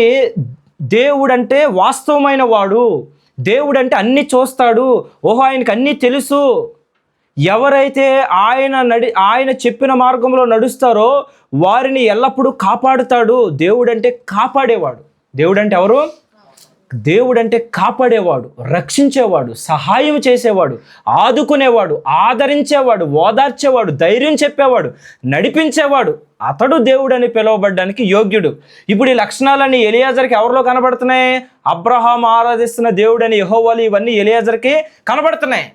దేవుడంటే వాస్తవమైన వాడు, దేవుడంటే అన్నీ చూస్తాడు, ఓహో ఆయనకి అన్నీ తెలుసు. ఎవరైతే ఆయన చెప్పిన మార్గంలో నడుస్తారో వారిని ఎల్లప్పుడూ కాపాడుతాడు. దేవుడంటే కాపాడేవాడు. దేవుడంటే ఎవరు? దేవుడంటే కాపాడేవాడు, రక్షించేవాడు, సహాయం చేసేవాడు, ఆదుకునేవాడు, ఆదరించేవాడు, ఓదార్చేవాడు, ధైర్యం చెప్పేవాడు, నడిపించేవాడు. అతడు దేవుడు అని పిలువబడ్డానికి యోగ్యుడు. ఇప్పుడు ఈ లక్షణాలన్నీ ఎలియాజర్కి ఎవరిలో కనబడుతున్నాయి? అబ్రహాం ఆరాధిస్తున్న దేవుడని యెహోవాలు ఇవన్నీ ఎలియాజర్కి కనబడుతున్నాయి.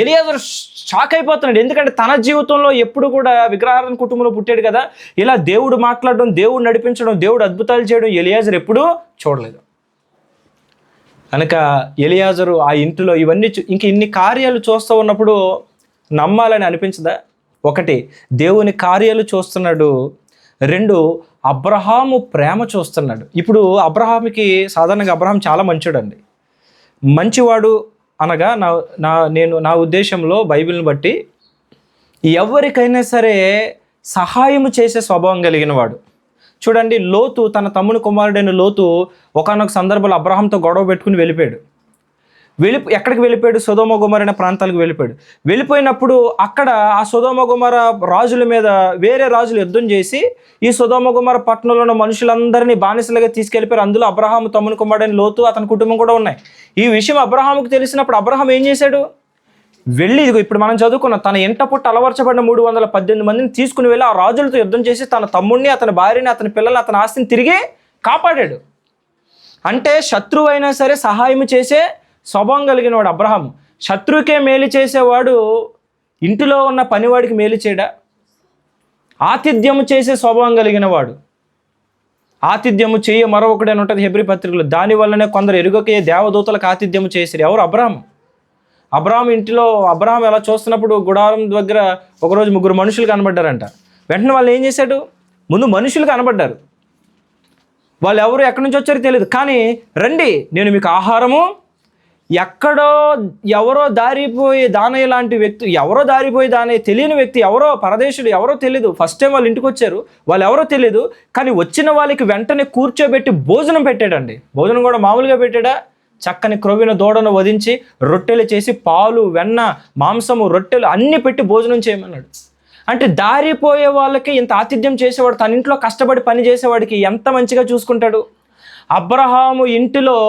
ఎలియాజరు షాక్ అయిపోతున్నాడు. ఎందుకంటే తన జీవితంలో ఎప్పుడు కూడా విగ్రహారాధన కుటుంబంలో పుట్టాడు కదా. ఇలా దేవుడు మాట్లాడడం, దేవుడు నడిపించడం, దేవుడు అద్భుతాలు చేయడం ఎలియాజరు ఎప్పుడూ చూడలేదు. కనుక ఎలియాజరు ఆ ఇంటిలో ఇవన్నీ ఇంక ఇన్ని కార్యాలు చూస్తూ ఉన్నప్పుడు నమ్మాలని అనిపించదా? ఒకటి, దేవుని కార్యాలు చూస్తున్నాడు. 2, అబ్రహాము ప్రేమ చూస్తున్నాడు. ఇప్పుడు అబ్రహాముకి సాధారణంగా అబ్రహాం చాలా మంచివాడండి. మంచివాడు అనగా నా ఉద్దేశంలో బైబిల్ని బట్టి ఎవరికైనా సరే సహాయం చేసే స్వభావం కలిగిన వాడు. చూడండి, లోతు తన తమ్ముని కుమారుడైన లోతు ఒకానొక సందర్భంలో అబ్రహాంతో గొడవ పెట్టుకుని వెళ్ళిపోయాడు. ఎక్కడికి వెళ్ళిపోయాడు? సొదొమ గొమొర అనే ప్రాంతాలకు వెళ్ళిపోయాడు. వెళ్ళిపోయినప్పుడు అక్కడ ఆ సొదొమ గొమొర రాజుల మీద వేరే రాజులు యుద్ధం చేసి ఈ సొదొమ గొమొర పట్టణంలో ఉన్న మనుషులందరినీ బానిసలుగా తీసుకెళ్ళిపోయారు. అందులో అబ్రహాము తమ్ముని కుమారుడైన లోతు అతని కుటుంబం కూడా ఉన్నాయి. ఈ విషయం అబ్రహాముకు తెలిసినప్పుడు అబ్రహాం ఏం చేశాడు? వెళ్ళి, ఇదిగో ఇప్పుడు మనం చదువుకున్న తన ఎంట పుట్ట అలవర్చబడిన 318 మందిని తీసుకుని వెళ్ళి ఆ రాజులతో యుద్ధం చేసి తన తమ్ముడిని, అతని భార్యని, అతని పిల్లల్ని, అతని ఆస్తిని తిరిగి కాపాడాడు. అంటే శత్రువు అయినా సరే సహాయం చేసే స్వభావం కలిగిన వాడు అబ్రహాము. శత్రువుకే మేలు చేసేవాడు ఇంటిలో ఉన్న పనివాడికి మేలు చేయడా? ఆతిథ్యము చేసే స్వభావం కలిగిన వాడు. ఆతిథ్యము చేయ మరొకడని ఉంటుంది హెబ్రీ పత్రికలో. దానివల్లనే కొందరు ఎరుగకే దేవదూతలకు ఆతిథ్యము చేసిరు. ఎవరు? అబ్రహాము. అబ్రహాం ఇంటిలో అబ్రహాం ఎలా చూస్తున్నప్పుడు గుడారం దగ్గర ఒకరోజు 3 మనుషులు కనబడ్డారంట. వెంటనే వాళ్ళు ఏం చేశాడు? ముందు మనుషులు కనబడ్డారు. వాళ్ళు ఎవరు, ఎక్కడి నుంచి వచ్చారో తెలియదు. కానీ రండి, నేను మీకు ఆహారము, ఎక్కడో ఎవరో దారిపోయి దానయ్య లాంటి వ్యక్తి, ఎవరో దారిపోయి దానయ్య తెలియని వ్యక్తి, ఎవరో పరదేశుడు, ఎవరో తెలియదు. ఫస్ట్ టైం వాళ్ళ ఇంటికి వచ్చారు, వాళ్ళు ఎవరో తెలియదు. కానీ వచ్చిన వాళ్ళకి వెంటనే కూర్చోబెట్టి భోజనం పెట్టాడండి. భోజనం కూడా మామూలుగా పెట్టాడా? చక్కని క్రొవ్విన దూడను వధించి రొట్టెలు చేసి పాలు, వెన్న, మాంసము, రొట్టెలు అన్నీ పెట్టి భోజనం చేయమన్నాడు. అంటే దారిపోయే వాళ్ళకి ఇంత ఆతిథ్యం చేసేవాడు, తన ఇంట్లో కష్టపడి పని చేసేవాడికి ఎంత మంచిగా చూసుకుంటాడు. అబ్రహాము ఇంటిలో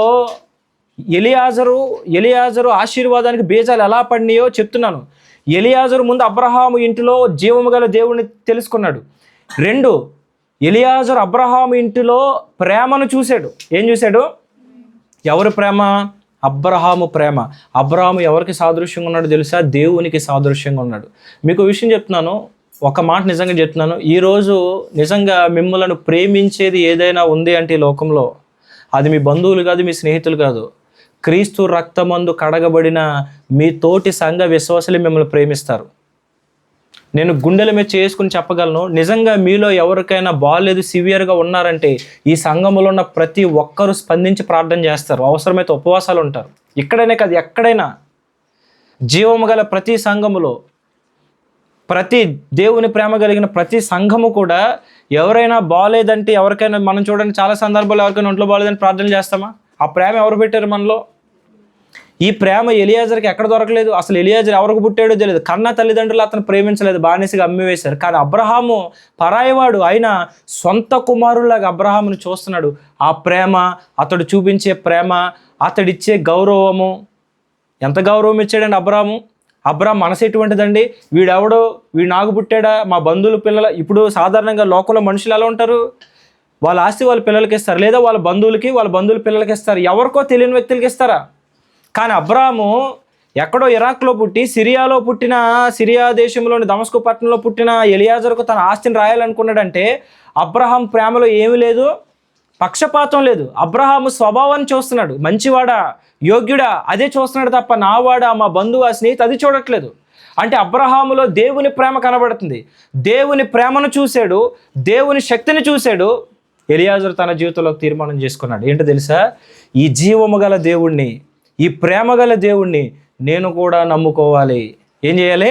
ఎలియాజరు ఆశీర్వాదానికి బీజాలు ఎలా పడినాయో చెప్తున్నాను. ఎలియాజరు ముందు అబ్రహాము ఇంటిలో జీవము గల దేవుడిని తెలుసుకున్నాడు. 2, ఎలియాజరు అబ్రహాము ఇంటిలో ప్రేమను చూశాడు. ఏం చూశాడు? ఎవరి ప్రేమ? అబ్రహాము ప్రేమ. అబ్రహాము ఎవరికి సాదృశ్యంగా ఉన్నాడు తెలుసా? దేవునికి సాదృశ్యంగా ఉన్నాడు. మీకు విషయం చెప్తున్నాను, ఒక మాట నిజంగా చెప్తున్నాను. ఈరోజు నిజంగా మిమ్మల్ని ప్రేమించేది ఏదైనా ఉంది అంటే ఈ లోకంలో, అది మీ బంధువులు కాదు, మీ స్నేహితులు కాదు, క్రీస్తు రక్తమందు కడగబడిన మీ తోటి సంఘ విశ్వాసులు మిమ్మల్ని ప్రేమిస్తారు. నేను గుండెల మీద చేసుకుని చెప్పగలను, నిజంగా మీలో ఎవరికైనా బాగాలేదు, సివియర్గా ఉన్నారంటే ఈ సంఘంలో ఉన్న ప్రతి ఒక్కరూ స్పందించి ప్రార్థన చేస్తారు. అవసరమైతే ఉపవాసాలు ఉంటారు. ఇక్కడైనా కాదు, ఎక్కడైనా జీవము గల ప్రతి సంఘములో, ప్రతి దేవుని ప్రేమ కలిగిన ప్రతి సంఘము కూడా ఎవరైనా బాగాలేదంటే, ఎవరికైనా మనం చూడండి చాలా సందర్భాల్లో ఎవరికైనా ఒంట్లో బాగాలేదని ప్రార్థన చేస్తామా? ఆ ప్రేమ ఎవరు పెట్టారు మనలో? ఈ ప్రేమ ఎలియాజర్కి ఎక్కడ దొరకలేదు. అసలు ఎలియాజర్ ఎవరికి పుట్టాడో తెలియదు. కన్న తల్లిదండ్రులు అతను ప్రేమించలేదు, బానిసగా అమ్మివేశారు. కానీ అబ్రహాము పరాయివాడు, ఆయన సొంత కుమారులాగా అబ్రహామును చూస్తున్నాడు. ఆ ప్రేమ, అతడు చూపించే ప్రేమ, అతడిచ్చే గౌరవము, ఎంత గౌరవం ఇచ్చాడండి అబ్రహాము. అబ్రహాం మనసు ఎటువంటిదండి? వీడెవడో, వీడు నాకు పుట్టాడా, మా బంధువుల పిల్లల. ఇప్పుడు సాధారణంగా లోకంలో మనుషులు ఎలా ఉంటారు? వాళ్ళ ఆస్తి వాళ్ళ పిల్లలకి ఇస్తారు, లేదా వాళ్ళ బంధువులకి, వాళ్ళ బంధువుల పిల్లలకి ఇస్తారు, ఎవరికో తెలియని వ్యక్తులకి ఇస్తారా? కానీ అబ్రహాము ఎక్కడో ఇరాక్లో పుట్టి, సిరియా దేశంలోని దమస్కు పట్టణంలో పుట్టిన ఎలియాజరుకు తన ఆస్తిని రాయాలనుకున్నాడంటే అబ్రహాం ప్రేమలో ఏమీ లేదు, పక్షపాతం లేదు. అబ్రహాము స్వభావాన్ని చూస్తున్నాడు, మంచివాడా, యోగ్యుడా, అదే చూస్తున్నాడు తప్ప నావాడా, మా బంధువు, ఆ స్నేహితు అది చూడట్లేదు. అంటే అబ్రహాములో దేవుని ప్రేమ కనబడుతుంది. దేవుని ప్రేమను చూశాడు, దేవుని శక్తిని చూశాడు. ఎలియాజరు తన జీవితంలో తీర్మానం చేసుకున్నాడు. ఏంటో తెలుసా? ఈ జీవము గల దేవుణ్ణి, ఈ ప్రేమ గల దేవుణ్ణి నేను కూడా నమ్ముకోవాలి. ఏం చేయాలి?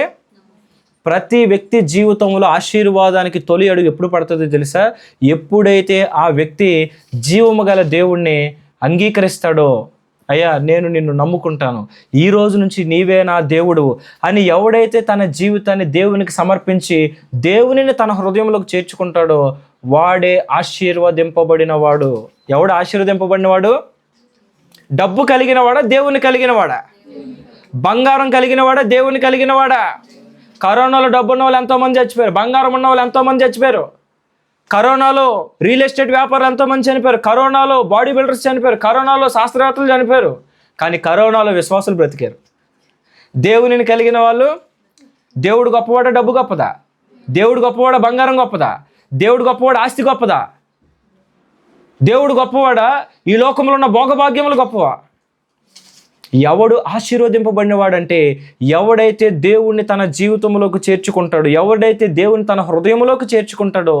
ప్రతి వ్యక్తి జీవితంలో ఆశీర్వాదానికి తొలి అడుగు ఎప్పుడు పడుతుందో తెలుసా? ఎప్పుడైతే ఆ వ్యక్తి జీవము గల దేవుణ్ణి అంగీకరిస్తాడో, అయ్యా నేను నిన్ను నమ్ముకుంటాను, ఈ రోజు నుంచి నీవే నా దేవుడు అని ఎవడైతే తన జీవితాన్ని దేవునికి సమర్పించి దేవునిని తన హృదయంలోకి చేర్చుకుంటాడో వాడే ఆశీర్వదింపబడిన వాడు. ఎవడు ఆశీర్వదింపబడిన వాడు? డబ్బు కలిగినవాడా, దేవుని కలిగినవాడా? బంగారం కలిగినవాడా, దేవుని కలిగినవాడా? కరోనాలో డబ్బు ఉన్న వాళ్ళు ఎంతోమంది చచ్చిపోయారు, బంగారం ఉన్న వాళ్ళు ఎంతోమంది చచ్చిపోయారు. కరోనాలో రియల్ ఎస్టేట్ వ్యాపారులు ఎంతోమంది చనిపోయారు, కరోనాలో బాడీ బిల్డర్స్ చనిపోయారు, కరోనాలో శాస్త్రవేత్తలు చనిపోయారు. కానీ కరోనాలో విశ్వాసులు బ్రతికారు. దేవునిని కలిగిన వాళ్ళు, దేవుడు గొప్పవాడా, డబ్బు గొప్పదా? దేవుడు గొప్పవాడా, బంగారం గొప్పదా? దేవుడు గొప్పవాడా, ఆస్తి గొప్పదా? దేవుడు గొప్పవాడా, ఈ లోకంలో ఉన్న భోగభాగ్యములు గొప్పవా? ఎవడు ఆశీర్వదింపబడినవాడంటే ఎవడైతే దేవుణ్ణి తన జీవితంలోకి చేర్చుకుంటాడో, ఎవడైతే దేవుని తన హృదయంలోకి చేర్చుకుంటాడో,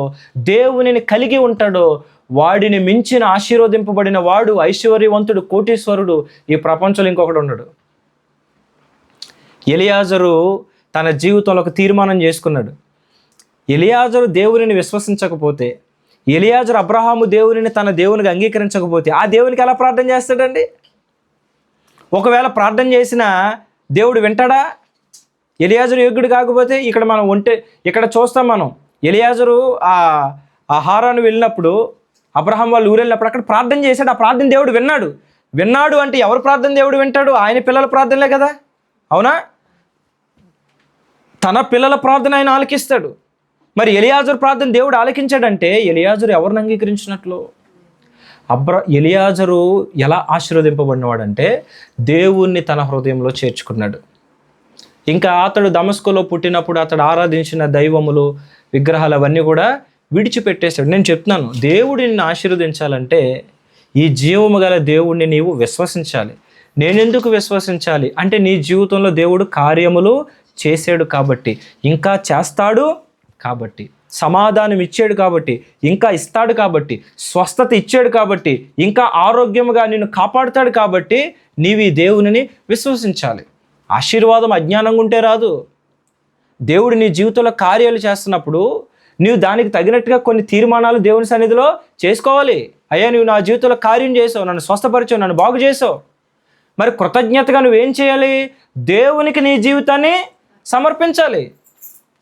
దేవునిని కలిగి ఉంటాడో వాడిని మించిన ఆశీర్వదింపబడిన వాడు, ఐశ్వర్యవంతుడు, కోటీశ్వరుడు ఈ ప్రపంచంలో ఇంకొకడు ఉన్నాడు. ఎలియాజరు తన జీవితంలో ఒక తీర్మానం చేసుకున్నాడు. ఎలియాజరు దేవునిని విశ్వసించకపోతే, ఎలియాజరు అబ్రహాము దేవునిని తన దేవునికి అంగీకరించకపోతే ఆ దేవునికి ఎలా ప్రార్థన చేస్తాడండి? ఒకవేళ ప్రార్థన చేసినా దేవుడు వింటాడా? ఎలియాజరు యోగ్యుడు కాకపోతే ఇక్కడ చూస్తాం మనం. ఎలియాజరు ఆ హారాను వెళ్ళినప్పుడు, అబ్రహాం వాళ్ళు ఊరు వెళ్ళినప్పుడు అక్కడ ప్రార్థన చేశాడు. ఆ ప్రార్థన దేవుడు విన్నాడు అంటే ఎవరు ప్రార్థన దేవుడు వింటాడు? ఆయన పిల్లల ప్రార్థనలే కదా, అవునా? తన పిల్లల ప్రార్థన ఆయన ఆలకిస్తాడు. మరి ఎలియాజరు ప్రార్థన దేవుడు ఆలకించాడంటే ఎలియాజరు ఎవరిని అంగీకరించినట్లు? ఎలియాజరు ఎలా ఆశీర్వదింపబడినవాడంటే దేవుణ్ణి తన హృదయంలో చేర్చుకున్నాడు. ఇంకా అతడు దమస్కులో పుట్టినప్పుడు అతడు ఆరాధించిన దైవములు, విగ్రహాలు అవన్నీ కూడా విడిచిపెట్టేశాడు. నేను చెప్తున్నాను, దేవుడిని ఆశీర్వదించాలంటే ఈ జీవము గల దేవుణ్ణి నీవు విశ్వసించాలి. నేనెందుకు విశ్వసించాలి అంటే నీ జీవితంలో దేవుడు కార్యములు చేశాడు కాబట్టి, ఇంకా చేస్తాడు కాబట్టి, సమాధానం ఇచ్చాడు కాబట్టి, ఇంకా ఇస్తాడు కాబట్టి, స్వస్థత ఇచ్చాడు కాబట్టి, ఇంకా ఆరోగ్యముగా నిన్ను కాపాడుతాడు కాబట్టి నీవు ఈ దేవునిని విశ్వసించాలి. ఆశీర్వాదం అజ్ఞానంగా ఉంటే రాదు. దేవుడు నీ జీవితంలో కార్యాలు చేస్తున్నప్పుడు నీవు దానికి తగినట్టుగా కొన్ని తీర్మానాలు దేవుని సన్నిధిలో చేసుకోవాలి. అయ్యా, నువ్వు నా జీవితంలో కార్యం చేసావు, నన్ను స్వస్థపరిచావు, నన్ను బాగు చేసావు. మరి కృతజ్ఞతగా నువ్వేం చేయాలి? దేవునికి నీ జీవితాన్ని సమర్పించాలి.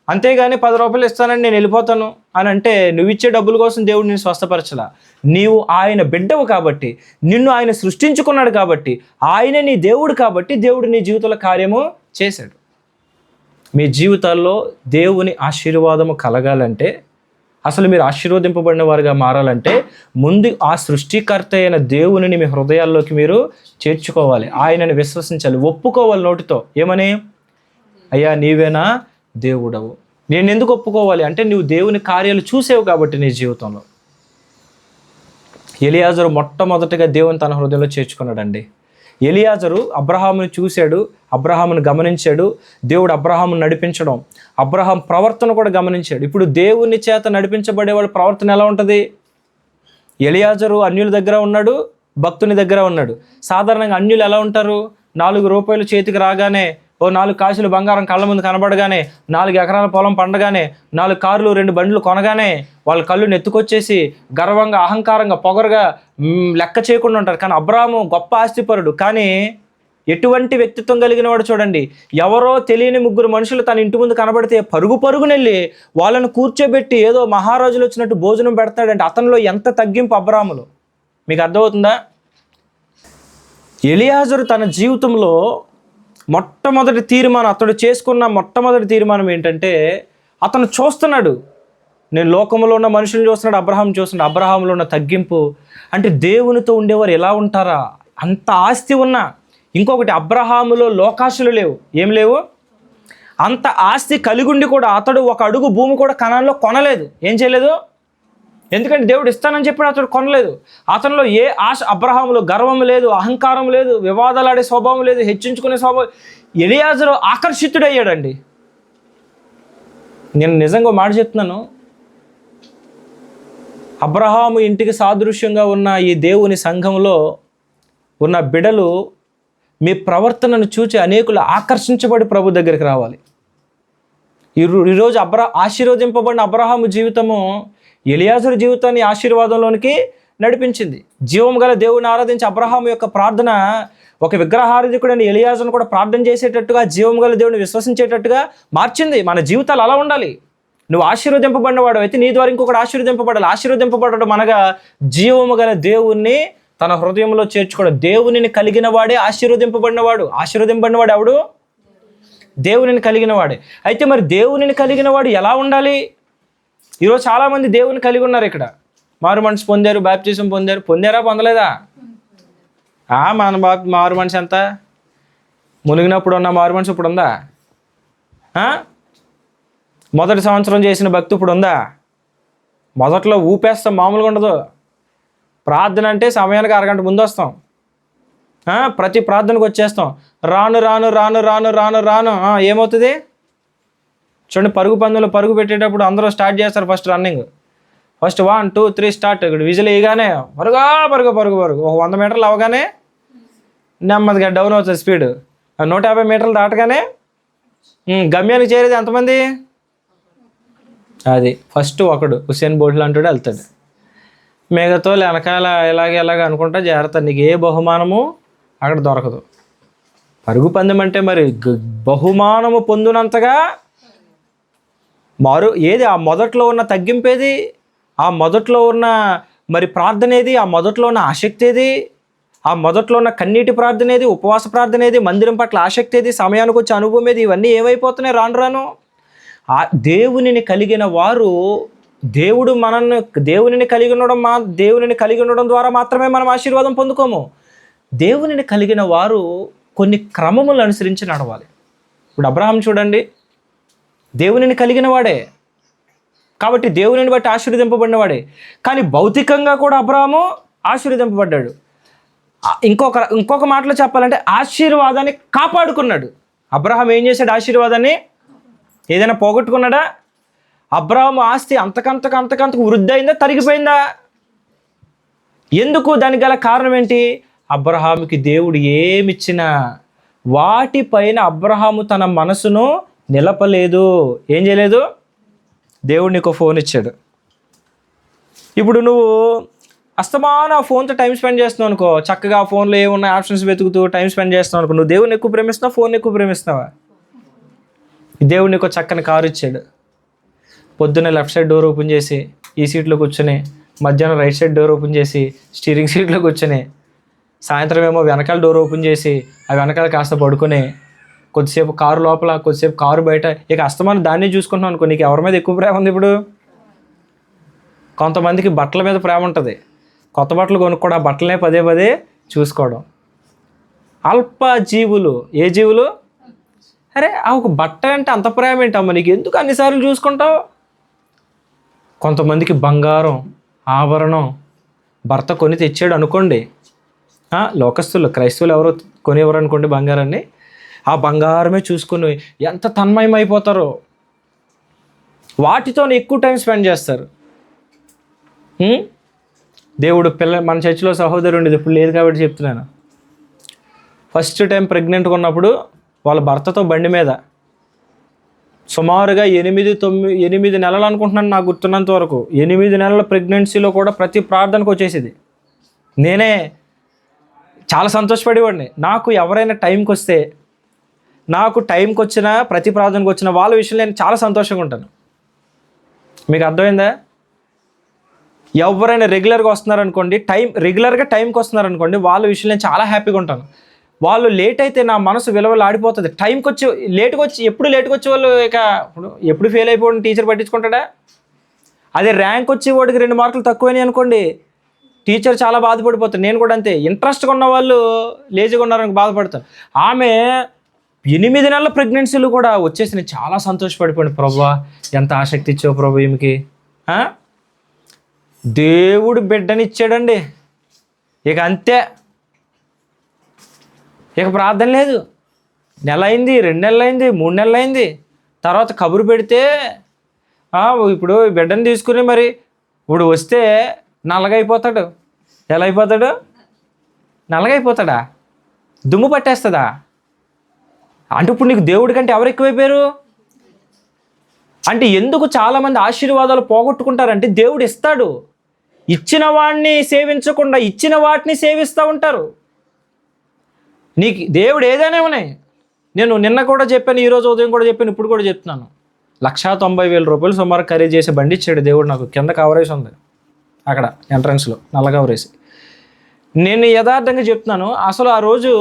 అంతేగాని 10 రూపాయలు ఇస్తానని నేను వెళ్ళిపోతాను అని అంటే నువ్వు ఇచ్చే డబ్బుల కోసం దేవుడు నిన్ను స్వస్థపరచలా. నీవు ఆయన బిడ్డవు కాబట్టి, నిన్ను ఆయన సృష్టించుకున్నాడు కాబట్టి, ఆయన నీ దేవుడు కాబట్టి దేవుడు నీ జీవితంలో కార్యము చేశాడు. మీ జీవితాల్లో దేవుని ఆశీర్వాదము కలగాలంటే, అసలు మీరు ఆశీర్వదింపబడిన వారుగా మారాలంటే ముందు ఆ సృష్టికర్త అయిన దేవునిని మీ హృదయాల్లోకి మీరు చేర్చుకోవాలి. ఆయనని విశ్వసించాలి, ఒప్పుకోవాలి నోటితో. ఏమని? అయ్యా, నీవేనా దేవుడవు. నేను ఎందుకు ఒప్పుకోవాలి అంటే నువ్వు దేవుని కార్యాలు చూసేవు కాబట్టి నీ జీవితంలో. ఎలియాజరు మొట్టమొదటిగా దేవుని తన హృదయంలో చేర్చుకున్నాడండి. ఎలియాజరు అబ్రహాముని చూశాడు, అబ్రహామును గమనించాడు, దేవుడు అబ్రహామును నడిపించడం, అబ్రహాం ప్రవర్తన కూడా గమనించాడు. ఇప్పుడు దేవుని చేత నడిపించబడేవాడు ప్రవర్తన ఎలా ఉంటుంది? ఎలియాజరు అన్యుల దగ్గర ఉన్నాడు, భక్తుని దగ్గర ఉన్నాడు. సాధారణంగా అన్యులు ఎలా ఉంటారు? 4 రూపాయలు చేతికి రాగానే, 4 కాసులు బంగారం కళ్ళ ముందు కనబడగానే, 4 ఎకరాల పొలం పండగానే, 4 కార్లు 2 బండ్లు కొనగానే వాళ్ళ కళ్ళు నెత్తుకొచ్చేసి గర్వంగా, అహంకారంగా, పొగరుగా లెక్క చేయకుండా ఉంటారు. కానీ అబ్రాహాము గొప్ప ఆస్తిపరుడు, కానీ ఎటువంటి వ్యక్తిత్వం కలిగిన వాడు చూడండి. ఎవరో తెలియని 3 మనుషులు తన ఇంటి ముందు కనబడితే పరుగునెళ్ళి వాళ్ళను కూర్చోబెట్టి ఏదో మహారాజులు వచ్చినట్టు భోజనం పెడతాడంటే అతనిలో ఎంత తగ్గింపు అబ్రాహాములో. మీకు అర్థమవుతుందా? ఎలియాజరు తన జీవితంలో అతడు చేసుకున్న మొట్టమొదటి తీర్మానం ఏంటంటే, అతను చూస్తున్నాడు, నేను లోకంలో ఉన్న మనుషులను చూస్తున్నాడు, అబ్రహాం చూస్తున్నాడు. అబ్రహాంలో ఉన్న తగ్గింపు అంటే దేవునితో ఉండేవారు ఎలా ఉంటారా? అంత ఆస్తి ఉన్నా. ఇంకొకటి, అబ్రహాములో లోకాశలు లేవు. ఏం లేవు? అంత ఆస్తి కలిగుండి కూడా అతడు 1 అడుగు భూమి కూడా కనాన్లో కొనలేదు. ఏం చేయలేదు? ఎందుకంటే దేవుడు ఇస్తానని చెప్పి అతడు కొనలేదు. అతనిలో ఏ ఆశ, అబ్రహాములో గర్వం లేదు, అహంకారం లేదు, వివాదాలాడే స్వభావం లేదు, హెచ్చించుకునే స్వభావం. ఎలియాజరు ఆకర్షితుడయ్యాడండి. నేను నిజంగా మాట చెప్తున్నాను, అబ్రహాము ఇంటికి సాదృశ్యంగా ఉన్న ఈ దేవుని సంఘంలో ఉన్న బిడలు మీ ప్రవర్తనను చూచి అనేకులు ఆకర్షించబడి ప్రభు దగ్గరికి రావాలి. ఈరోజు ఆశీర్వదింపబడిన అబ్రహాము జీవితము ఎలియాజరు జీవితాన్ని ఆశీర్వాదంలోనికి నడిపించింది. జీవం గల దేవుని ఆరాధించి అబ్రహాము యొక్క ప్రార్థన ఒక విగ్రహారాధికుడైన ఎలియాజరును కూడా ప్రార్థన చేసేటట్టుగా, జీవం గల దేవుని విశ్వసించేటట్టుగా మార్చింది. మన జీవితాలు అలా ఉండాలి. నువ్వు ఆశీర్వదింపబడినవాడు అయితే నీ ద్వారా ఇంకొకటి ఆశీర్వదింపబడాలి. ఆశీర్వదింపబడడం అనగా జీవము గల దేవుణ్ణి తన హృదయంలో చేర్చుకోవడం. దేవునిని కలిగిన వాడే ఆశీర్వదింపబడినవాడు. ఆశీర్వదింపబడినవాడు ఎవడు? దేవునిని కలిగిన వాడే. అయితే మరి దేవునిని కలిగిన వాడు ఎలా ఉండాలి? ఈరోజు చాలామంది దేవుని కలిగి ఉన్నారు. ఇక్కడ మారు మనసు పొందారు, బాప్టిజం పొందారా పొందలేదా? మన మారు మనసు ఎంత? మునిగినప్పుడు ఉన్న మారు మనసు ఇప్పుడు ఉందా? మొదటి సంవత్సరం చేసిన భక్తి ఇప్పుడు ఉందా? మొదట్లో ఊపేస్తాం, మామూలుగా ఉండదు. ప్రార్థన అంటే సమయానికి 1 గంట ముందు వస్తాం, ప్రతి ప్రార్థనకు వచ్చేస్తాం. రాను రాను రాను రాను రాను రాను ఏమవుతుంది చూడండి. పరుగు పందులు పరుగు పెట్టేటప్పుడు అందరూ స్టార్ట్ చేస్తారు ఫస్ట్ రన్నింగ్. First 1 2 3 start. ఇక్కడ విజిల్ వేయగానే పరుగా పరుగు పరుగు పరుగు. ఒక 100 మీటర్లు అవగానే నెమ్మదిగా డౌన్ అవుతుంది స్పీడ్. 150 మీటర్లు దాటగానే గమ్యానికి చేరేది ఎంతమంది? అది ఫస్ట్ ఒకడు హుసేన్ బోల్ట్ లాంటి వెళ్తాడు. మిగతా వెనకాల ఇలాగ అనుకుంటా జాగ్రత్త, నీకు ఏ బహుమానము అక్కడ దొరకదు. పరుగు పందెం అంటే మరి బహుమానము పొందినంతగా ఏది ఆ మొదట్లో ఉన్న తగ్గింపేది, ఆ మొదట్లో ఉన్న మరి ప్రార్థన ఏది, ఆ మొదట్లో ఉన్న ఆసక్తి ఏది, ఆ మొదట్లో ఉన్న కన్నీటి ప్రార్థన ఏది, ఉపవాస ప్రార్థన ఏది, మందిరం పట్ల ఆసక్తి ఏది, సమయానికి వచ్చే అనుభవం ఏది, ఇవన్నీ ఏమైపోతున్నాయి రాను రాను. ఆ దేవునిని కలిగిన వారు, దేవునిని కలిగి ఉండడం ద్వారా మాత్రమే మనం ఆశీర్వాదం పొందుకోము. దేవునిని కలిగిన వారు కొన్ని క్రమములు అనుసరించి నడవాలి. ఇప్పుడు అబ్రహాం చూడండి, దేవునిని కలిగిన వాడే కాబట్టి దేవునిని బట్టి ఆశీర్వదింపబడినవాడే, కానీ భౌతికంగా కూడా అబ్రహాము ఆశీర్వదింపబడ్డాడు. ఇంకొక మాటలో చెప్పాలంటే ఆశీర్వాదాన్ని కాపాడుకున్నాడు. అబ్రహాం ఏం చేశాడు? ఆశీర్వాదాన్ని ఏదైనా పోగొట్టుకున్నాడా? అబ్రహాము ఆస్తి అంతకంతకు వృద్ధి అయిందా, తరిగిపోయిందా? ఎందుకు? దానికి గల కారణం ఏంటి? అబ్రహాముకి దేవుడు ఏమిచ్చినా వాటిపైన అబ్రహాము తన మనసును నిలపలేదు. ఏం చేయలేదు? దేవుడు నీకు ఫోన్ ఇచ్చాడు, ఇప్పుడు నువ్వు అస్తమాన ఆ ఫోన్తో టైం స్పెండ్ చేస్తున్నావు అనుకో, చక్కగా ఆ ఫోన్లో ఏమున్న ఆప్షన్స్ వెతుకుతూ టైం స్పెండ్ చేస్తున్నావు అనుకో, నువ్వు దేవుడిని ఎక్కువ ప్రేమిస్తున్నావు, ఫోన్ ఎక్కువ ప్రేమిస్తున్నావా? దేవుడు నీకు చక్కని కారు ఇచ్చాడు, పొద్దున్న లెఫ్ట్ సైడ్ డోర్ ఓపెన్ చేసి ఈ సీట్లో కూర్చొని, మధ్యాహ్నం రైట్ సైడ్ డోర్ ఓపెన్ చేసి స్టీరింగ్ సీట్లో కూర్చొని, సాయంత్రం ఏమో వెనకాల డోర్ ఓపెన్ చేసి ఆ వెనకాల కాస్త పడుకొని, కొద్దిసేపు కారు లోపల, కొద్దిసేపు కారు బయట, ఇక అస్తమానం దాన్ని చూసుకుంటున్నావు అనుకో, నీకు ఎవరి మీద ఎక్కువ ప్రేమ ఉంది? ఇప్పుడు కొంతమందికి బట్టల మీద ప్రేమ ఉంటుంది, కొత్త బట్టలు కొనుక్కోవడం, ఆ బట్టలనే పదే పదే చూసుకోవడం. అల్ప జీవులు. ఏ జీవులు? అరే ఆ ఒక బట్ట అంటే అంత ప్రేమ ఏంటమ్మా నీకు, ఎందుకు అన్నిసార్లు చూసుకుంటావు? కొంతమందికి బంగారం, ఆభరణం భర్త కొని తెచ్చాడు అనుకోండి, లోకస్తులు, క్రైస్తవులు ఎవరో కొనివ్వరు అనుకోండి బంగారాన్ని, ఆ బంగారమే చూసుకుని ఎంత తన్మయం అయిపోతారో, వాటితో ఎక్కువ టైం స్పెండ్ చేస్తారు. దేవుడు మన చర్చిలో సహోదరు ఉండేది, ఇప్పుడు లేదు కాబట్టి చెప్తున్నాను. ఫస్ట్ టైం ప్రెగ్నెంట్గా ఉన్నప్పుడు వాళ్ళ భర్తతో బండి మీద సుమారుగా 8 నెలలు అనుకుంటున్నాను నాకు గుర్తున్నంత వరకు, 8 నెలల ప్రెగ్నెన్సీలో కూడా ప్రతి ప్రార్థనకు వచ్చేసేది. నేనే చాలా సంతోషపడేవాడిని. నాకు ఎవరైనా టైంకి వస్తే, నాకు టైంకి వచ్చిన ప్రతి ప్రార్థనకు వచ్చిన వాళ్ళ విషయంలో నేను చాలా సంతోషంగా ఉంటాను. మీకు అర్థమైందా? ఎవరైనా రెగ్యులర్గా వస్తున్నారనుకోండి, రెగ్యులర్గా టైంకి వస్తున్నారనుకోండి, వాళ్ళ విషయంలో నేను చాలా హ్యాపీగా ఉంటాను. వాళ్ళు లేట్ అయితే నా మనసు విలువలు ఆడిపోతుంది. ఎప్పుడు లేట్గా వచ్చే వాళ్ళు ఇక ఎప్పుడు ఫెయిల్ అయిపోవడం టీచర్ పట్టించుకుంటాడా? అదే ర్యాంక్ వచ్చి వాడికి 2 మార్కులు తక్కువైనాయి అనుకోండి, టీచర్ చాలా బాధపడిపోతాడు. నేను కూడా అంతే. ఇంట్రెస్ట్గా ఉన్న వాళ్ళు లేజీగా ఉన్నారని బాధపడతాను. ఆమె 8 నెలల ప్రెగ్నెన్సీలు కూడా వచ్చేసి నేను చాలా సంతోషపడిపోయాను. ప్రభువా ఎంత ఆసక్తి ఇచ్చావు ప్రభు ఈమెకి. దేవుడు బిడ్డనిచ్చాడండి, ఇక అంతే, ఇక ప్రార్థన లేదు. నెల అయింది, 2 నెలలు అయింది, 3 నెలలు అయింది, తర్వాత కబురు పెడితే ఇప్పుడు బిడ్డని తీసుకుని మరి ఇప్పుడు వస్తే నల్లగైపోతాడు. ఎలా అయిపోతాడు? నల్లగైపోతాడా? దుమ్ము పట్టేస్తుందా? అంటే ఇప్పుడు నీకు దేవుడి కంటే ఎవరు ఎక్కువైపోయారు? అంటే ఎందుకు చాలామంది ఆశీర్వాదాలు పోగొట్టుకుంటారంటే, దేవుడు ఇస్తాడు, ఇచ్చిన వాడిని సేవించకుండా ఇచ్చిన వాటిని సేవిస్తూ ఉంటారు. నీకు దేవుడు ఏదైనా ఉన్నాయి. నేను నిన్న కూడా చెప్పాను, ఈరోజు ఉదయం కూడా చెప్పాను, ఇప్పుడు కూడా చెప్తున్నాను. 1,90,000 రూపాయలు సుమారు ఖరీదు చేసి బండి ఇచ్చాడు దేవుడు నాకు. కింద కవరేజ్ ఉంది అక్కడ ఎంట్రన్స్లో, నల్ల కవరేజ్. నేను యథార్థంగా చెప్తున్నాను, అసలు ఆ రోజు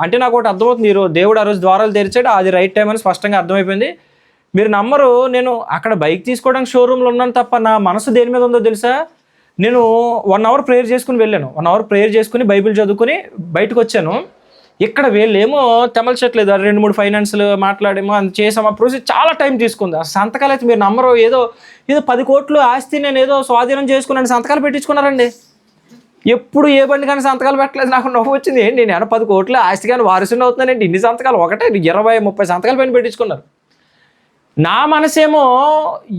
అంటే నాకు ఒకటి అర్థమవుతుంది, ఈరోజు దేవుడు ఆ రోజు ద్వారాలు తెరిచాడు, అది రైట్ టైం అని స్పష్టంగా అర్థమైపోయింది. మీరు నమ్మరు, నేను అక్కడ బైక్ తీసుకోవడానికి షోరూంలో ఉన్నాను తప్ప నా మనసు దేని మీద ఉందో తెలుసా? నేను 1 అవర్ ప్రేయర్ చేసుకుని వెళ్ళాను. 1 అవర్ ప్రేయర్ చేసుకుని బైబిల్ చదువుకుని బయటకు వచ్చాను. ఇక్కడ వీళ్ళేమో తెమల్చట్లేదు, 2-3 ఫైనాన్స్లు మాట్లాడేమో అని చేసాం. ఆ ప్రాసెస్ చాలా టైం తీసుకుంది. ఆ సంతకాలు అయితే మీరు నమ్మరు, ఏదో 10 కోట్లు ఆస్తి నేను ఏదో స్వాధీనం చేసుకున్నాను సంతకాలు పెట్టించుకున్నారండి. ఎప్పుడు ఏ బండి కానీ సంతకాలు పెట్టలేదు. నాకు నవ్వు వచ్చింది, ఏంటి నేను 10 కోట్ల ఆస్తి కానీ వారసుని అవుతున్నానండి, ఇన్ని సంతకాలు, ఒకటే 20-30 సంతకాలు పైన పెట్టించుకున్నారు. నా మనసేమో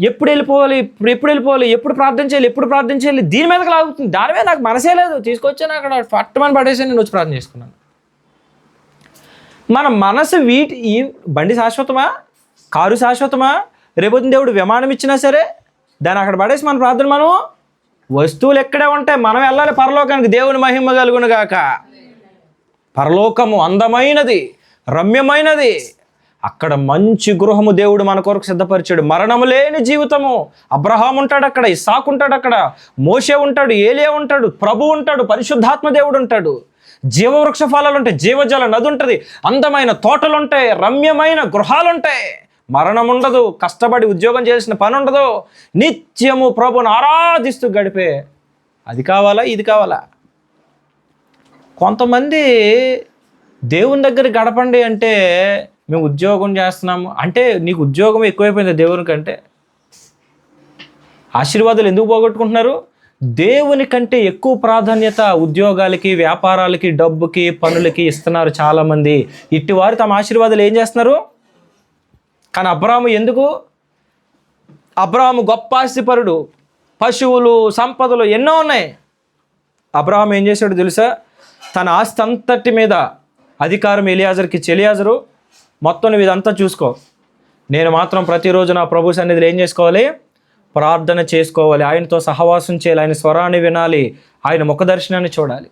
ఎప్పుడు వెళ్ళిపోవాలి, ఎప్పుడు ప్రార్థన చేయాలి, దీని మీదకి లాగుతుంది. దాని మీద నాకు మనసే లేదు. తీసుకొచ్చాను అక్కడ పట్టమని పడేసి నేను వచ్చి ప్రార్థన చేసుకున్నాను. మన మనసు ఈ బండి శాశ్వతమా, కారు శాశ్వతమా? రేపొద్దున దేవుడు విమానం ఇచ్చినా సరే దాన్ని అక్కడ పడేసి మన ప్రార్థన మనం వస్తువులు ఎక్కడే ఉంటాయి, మనం వెళ్ళాలి పరలోకానికి. దేవుని మహిమ కలుగును గాక. పరలోకము అందమైనది, రమ్యమైనది. అక్కడ మంచి గృహము దేవుడు మన కొరకు సిద్ధపరిచాడు. మరణము లేని జీవితము. అబ్రహాం ఉంటాడు అక్కడ, ఇస్సాకు ఉంటాడు అక్కడ, మోషే ఉంటాడు, ఏలియా ఉంటాడు, ప్రభు ఉంటాడు, పరిశుద్ధాత్మ దేవుడు ఉంటాడు. జీవవృక్ష ఫలాలు ఉంటాయి, జీవజల నది ఉంటుంది, అందమైన తోటలు ఉంటాయి, రమ్యమైన గృహాలు ఉంటాయి. మరణం ఉండదు, కష్టపడి ఉద్యోగం చేసిన పని ఉండదు. నిత్యము ప్రభుని ఆరాధిస్తూ గడిపే అది కావాలా, ఇది కావాలా? కొంతమంది దేవుని దగ్గర గడపండి అంటే మేము ఉద్యోగం చేస్తున్నాము అంటే, నీకు ఉద్యోగం ఎక్కువైపోయింది దేవుని కంటే? ఆశీర్వాదాలు ఎందుకు పోగొట్టుకుంటున్నారు? దేవుని కంటే ఎక్కువ ప్రాధాన్యత ఉద్యోగాలకి, వ్యాపారాలకి, డబ్బుకి, పనులకి ఇస్తున్నారు చాలామంది. ఇట్టివారు తమ ఆశీర్వాదాలు ఏం చేస్తున్నారు? కానీ అబ్రాహాము ఎందుకు? అబ్రాహాము గొప్ప ఆస్తిపరుడు, పశువులు, సంపదలు ఎన్నో ఉన్నాయి. అబ్రాహాము ఏం చేశాడు తెలుసా? తన ఆస్తి అంతటి మీద అధికారం ఎలియాజర్కి ఇచ్చి, ఎలియాజరు మొత్తం నువ్వు ఇదంతా చూసుకో, నేను మాత్రం ప్రతిరోజు నా ప్రభు సన్నిధిలో ఏం చేసుకోవాలి? ప్రార్థన చేసుకోవాలి, ఆయనతో సహవాసం చేయాలి, ఆయన స్వరాన్ని వినాలి, ఆయన ముఖ దర్శనాన్ని చూడాలి.